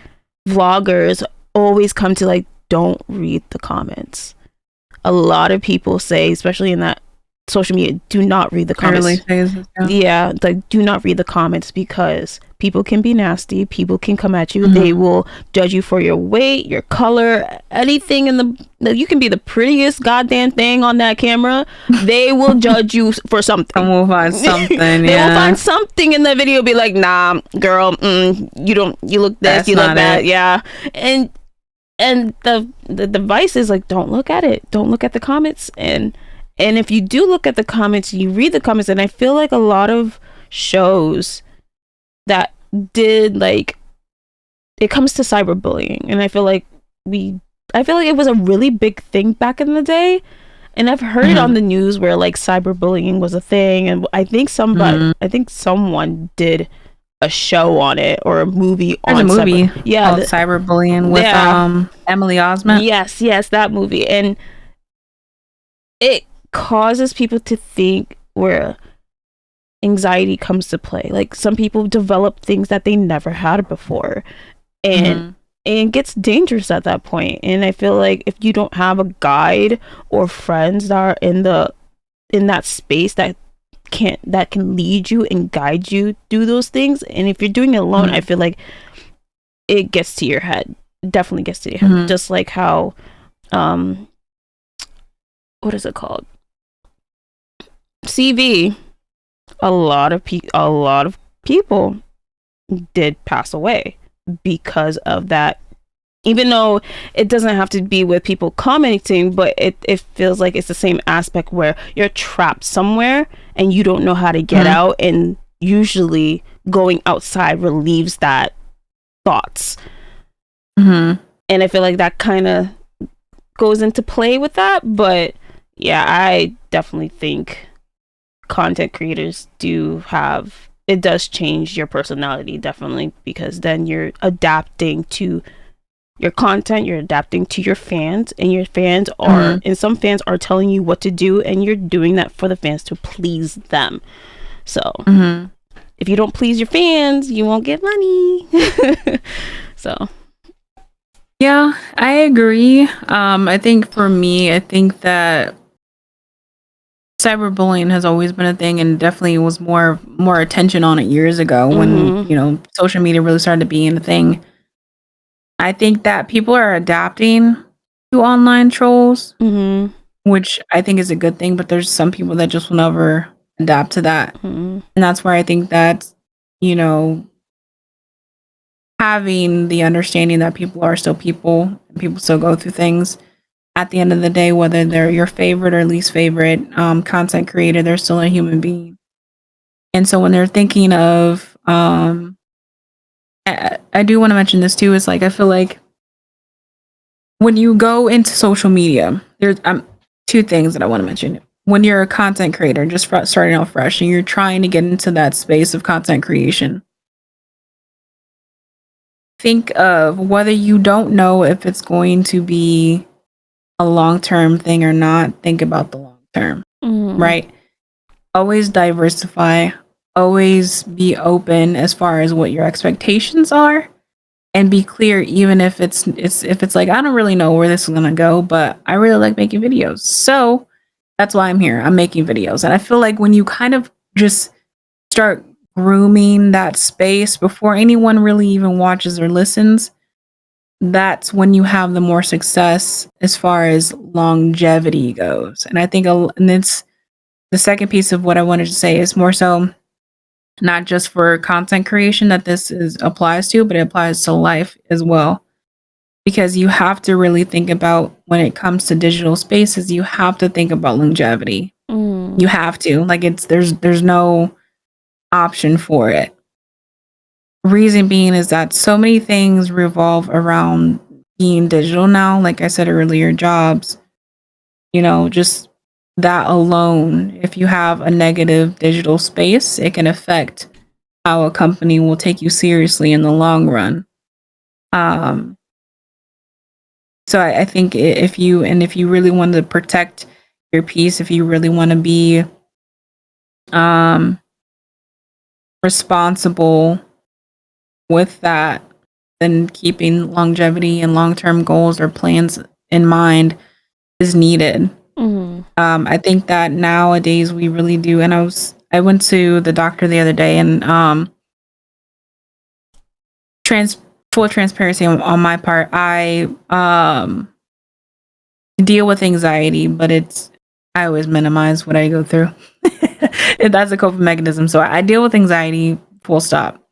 vloggers, always come to like, don't read the comments. A lot of people say, especially in that social media, do not read the comments. Yeah, like do not read the comments because people can be nasty. People can come at you. They will judge you for your weight, your color, anything you can be the prettiest goddamn thing on that camera. They will judge you for something. They will find something. They will find something in the video. Be like, nah, girl, you look this, that's you look that. Yeah, and the advice is like, don't look at it. Don't look at the comments. And if you do look at the comments, you read the comments. And I feel like a lot of shows that did like, it comes to cyberbullying. And I feel like it was a really big thing back in the day. And I've heard it on the news where like cyberbullying was a thing. And I think someone did a show on it or a movie. There's a movie called Cyberbullying with Emily Osment. Yes, that movie. And it causes people to think where anxiety comes to play. Like some people develop things that they never had before. And it gets dangerous at that point. And I feel like if you don't have a guide or friends that are in that space that can lead you and guide you through those things, and if you're doing it alone, I feel like it gets to your head. Definitely gets to your head. Just like how what is it called, CV, a lot of people did pass away because of that. Even though it doesn't have to be with people commenting, but it feels like it's the same aspect where you're trapped somewhere and you don't know how to get out, and usually going outside relieves that thoughts. And I feel like that kind of goes into play with that. But yeah, I definitely think content creators it does change your personality, definitely, because then you're adapting to your content, you're adapting to your fans, and your fans are and some fans are telling you what to do, and you're doing that for the fans to please them. So if you don't please your fans, you won't get money. So yeah, I agree. I think for me, I think that cyberbullying has always been a thing, and definitely was more attention on it years ago when social media really started being a thing. I think that people are adapting to online trolls, which I think is a good thing, but there's some people that just will never adapt to that. And that's where I think that, having the understanding that people are still people, and people still go through things. At the end of the day, whether they're your favorite or least favorite content creator, they're still a human being. And so when they're thinking of, I do want to mention this too, is like, I feel like when you go into social media, there's two things that I want to mention. When you're a content creator, just starting out fresh, and you're trying to get into that space of content creation, think of whether you don't know if it's going to be a long-term thing or not. Think about the long term, right? Always diversify, always be open as far as what your expectations are, and be clear, even if it's like, I don't really know where this is gonna go, but I really like making videos, so that's why I'm here. I'm making videos. And I feel like when you kind of just start grooming that space before anyone really even watches or listens, that's when you have the more success as far as longevity goes. And I think, and it's the second piece of what I wanted to say, is more so not just for content creation that this applies to, but it applies to life as well. Because you have to really think about, when it comes to digital spaces, you have to think about longevity. You have to, like, there's no option for it. reason being is that so many things revolve around being digital now. Like I said earlier, jobs, just that alone, if you have a negative digital space, it can affect how a company will take you seriously in the long run. Um, so I think if you really want to protect your peace, if you really want to be um, responsible with that, then keeping longevity and long-term goals or plans in mind is needed. I think that nowadays we really do. And I went to the doctor the other day, and full transparency on my part, I deal with anxiety, but I always minimize what I go through. That's a coping mechanism. So I deal with anxiety, full stop.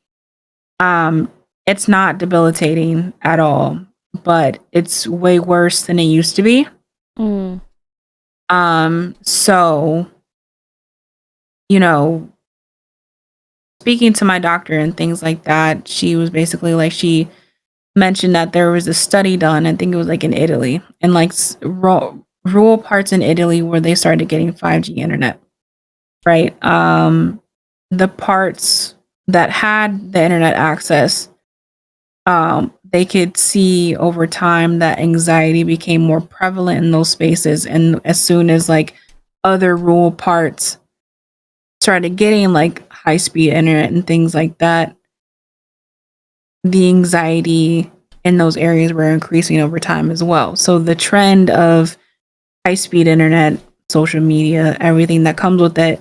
It's not debilitating at all, but it's way worse than it used to be. So, speaking to my doctor and things like that, she was basically like, she mentioned that there was a study done, I think it was like in Italy, and like rural parts in Italy where they started getting 5G internet, right? The parts that had the internet access, they could see over time that anxiety became more prevalent in those spaces. And as soon as like other rural parts started getting like high speed internet and things like that, the anxiety in those areas were increasing over time as well. So the trend of high speed internet, social media, everything that comes with it,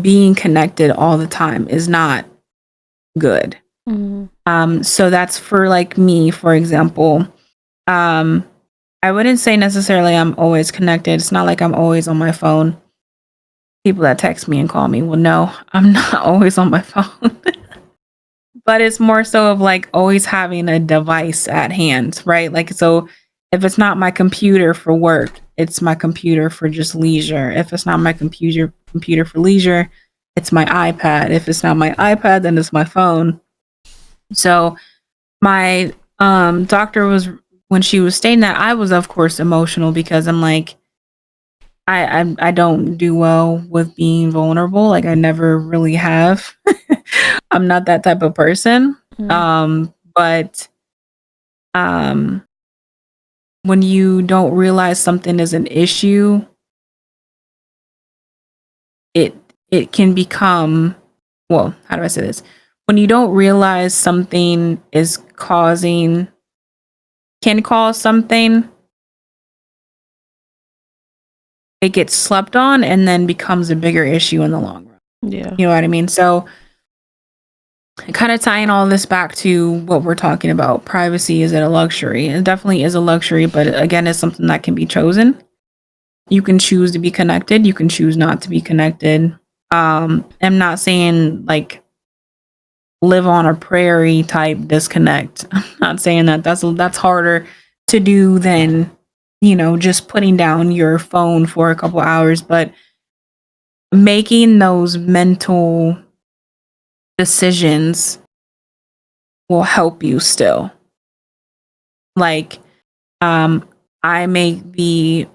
being connected all the time is not good. So that's for like me, for example. I wouldn't say necessarily I'm always connected. It's not like I'm always on my phone. People that text me and call me will know I'm not always on my phone. But it's more so of like always having a device at hand, right? Like, so if it's not my computer for work, it's my computer for just leisure. If it's not my computer for leisure, it's my iPad. If it's not my iPad, then it's my phone. So my doctor was, when she was stating that, I was of course emotional because I'm like, I don't do well with being vulnerable. Like I never really have. I'm not that type of person. But when you don't realize something is an issue, it can become, well, how do I say this? When you don't realize something is can cause something, it gets slept on and then becomes a bigger issue in the long run. Yeah. You know what I mean? So kind of tying all this back to what we're talking about, privacy, is it a luxury? It definitely is a luxury, but again, it's something that can be chosen. You can choose to be connected. You can choose not to be connected. I'm not saying like live on a prairie type disconnect. I'm not saying that. That's harder to do than, just putting down your phone for a couple hours, but making those mental decisions will help you still. Like, I make the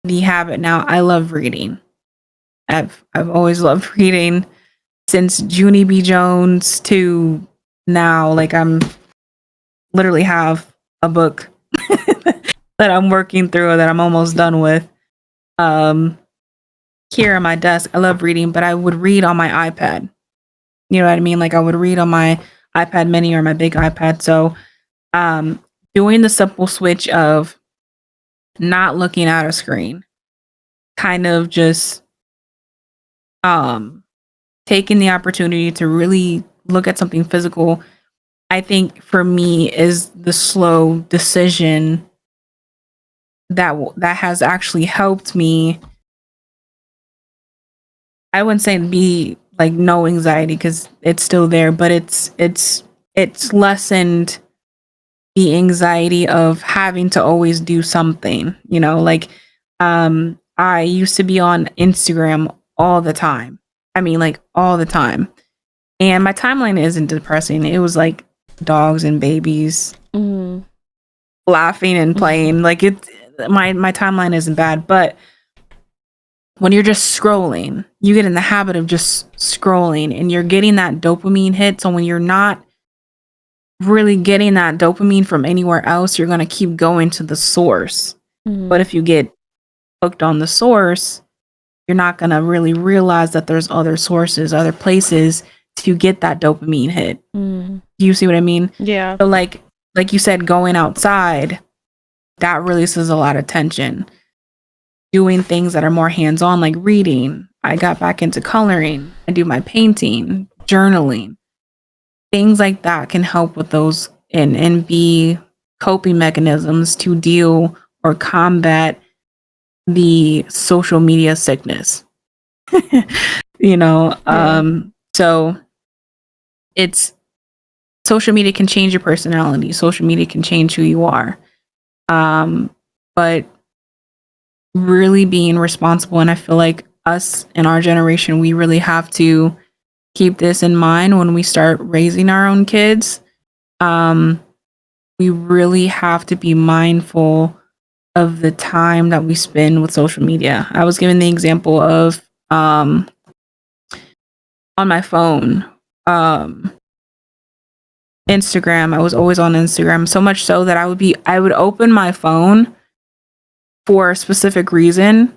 habit now. I love reading. I've always loved reading since Junie B. Jones to now. Like, I'm literally have a book that I'm working through, that I'm almost done with. Here on my desk, I love reading, but I would read on my iPad. You know what I mean? Like I would read on my iPad mini or my big iPad. So, doing the simple switch of not looking at a screen, kind of just taking the opportunity to really look at something physical, I think for me is the slow decision that has actually helped me. I wouldn't say be like no anxiety because it's still there, but it's lessened the anxiety of having to always do something, like I used to be on Instagram all the time. I mean, like all the time. And my timeline isn't depressing. It was like dogs and babies laughing and playing. Like my timeline isn't bad, but when you're just scrolling, you get in the habit of just scrolling and you're getting that dopamine hit. So when you're not really getting that dopamine from anywhere else, you're going to keep going to the source. But if you get hooked on the source, you're not going to really realize that there's other sources, other places to get that dopamine hit. Do you see what I mean? Yeah. So like you said, going outside, that releases a lot of tension. Doing things that are more hands-on, like reading. I got back into coloring. I do my painting, journaling. Things like that can help with those and be coping mechanisms to deal or combat the social media sickness. So it's social media can change your personality. Social media can change who you are. But really being responsible, and I feel like us in our generation, we really have to keep this in mind when we start raising our own kids. We really have to be mindful of the time that we spend with social media. I was given the example of on my phone, Instagram. I was always on Instagram, so much so that I would open my phone for a specific reason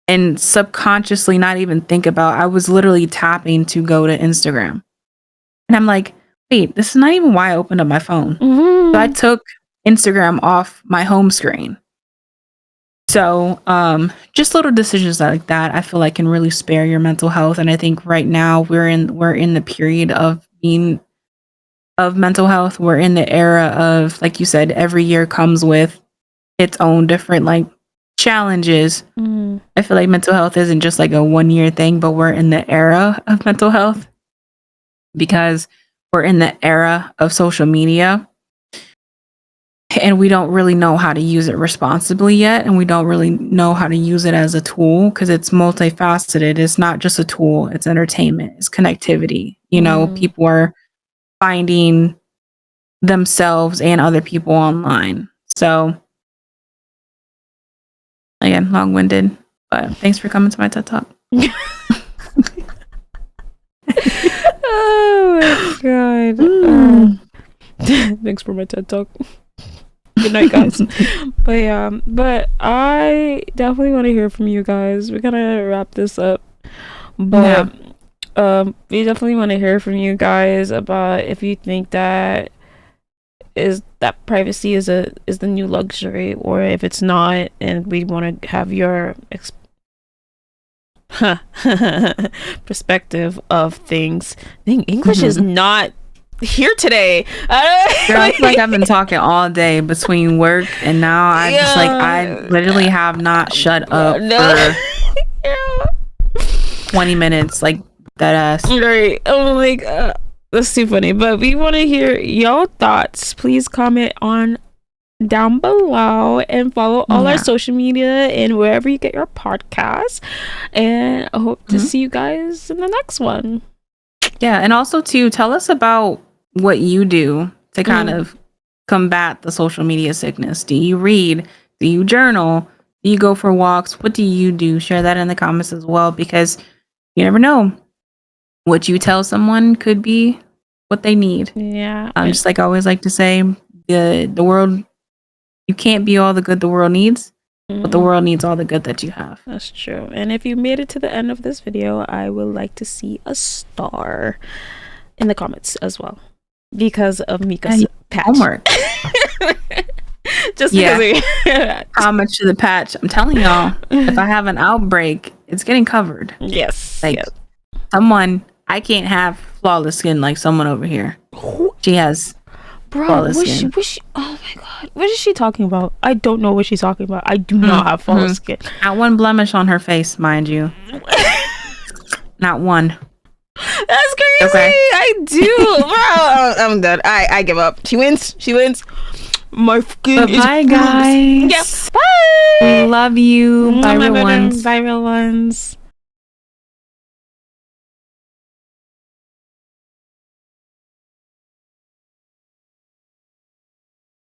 and subconsciously not even think about, I was literally tapping to go to Instagram. And I'm like, wait, this is not even why I opened up my phone. So I took Instagram off my home screen. So just little decisions like that, I feel like can really spare your mental health. And I think right now we're in the period of mental health. We're in the era of, like you said, every year comes with its own different like challenges. I feel like mental health isn't just like a 1 year thing, but we're in the era of mental health because we're in the era of social media and we don't really know how to use it responsibly yet. And we don't really know how to use it as a tool because it's multifaceted. It's not just a tool, it's entertainment, it's connectivity. People are finding themselves and other people online. So again, long-winded, but thanks for coming to my TED Talk. Oh my god. Thanks for my TED Talk. Good night, guys. But I definitely want to hear from you guys. We're gonna wrap this up. But we definitely want to hear from you guys about if you think that privacy is the new luxury, or if it's not, and we want to have your perspective of things. I think English is not here today. Girl, I feel like I've been talking all day between work and now I literally have not shut up for 20 minutes, like that ass. Right. Oh my god. That's too funny. But we want to hear your thoughts. Please comment on down below and follow all our social media and wherever you get your podcasts. And I hope to see you guys in the next one. Yeah, and also to tell us about what you do to kind of combat the social media sickness. Do you read? Do you journal? Do you go for walks? What do you do? Share that in the comments as well, because you never know. What you tell someone could be what they need. Yeah. Just like I always like to say, the world, you can't be all the good the world needs, but the world needs all the good that you have. That's true. And if you made it to the end of this video, I would like to see a star in the comments as well, because of Mika's patch. Homework. Just because homage to the patch. I'm telling y'all, if I have an outbreak, it's getting covered. Yes. Someone, I can't have flawless skin like someone over here. She has flawless skin. Oh my god, what is she talking about? I don't know what she's talking about. I do not have flawless skin. Not one blemish on her face, mind you. Not one. That's crazy. Okay. I do. Bro, I'm done. I give up. She wins. My skin is bye, guys. Yes. Bye. We love you. Bye, real ones. Bye, real ones.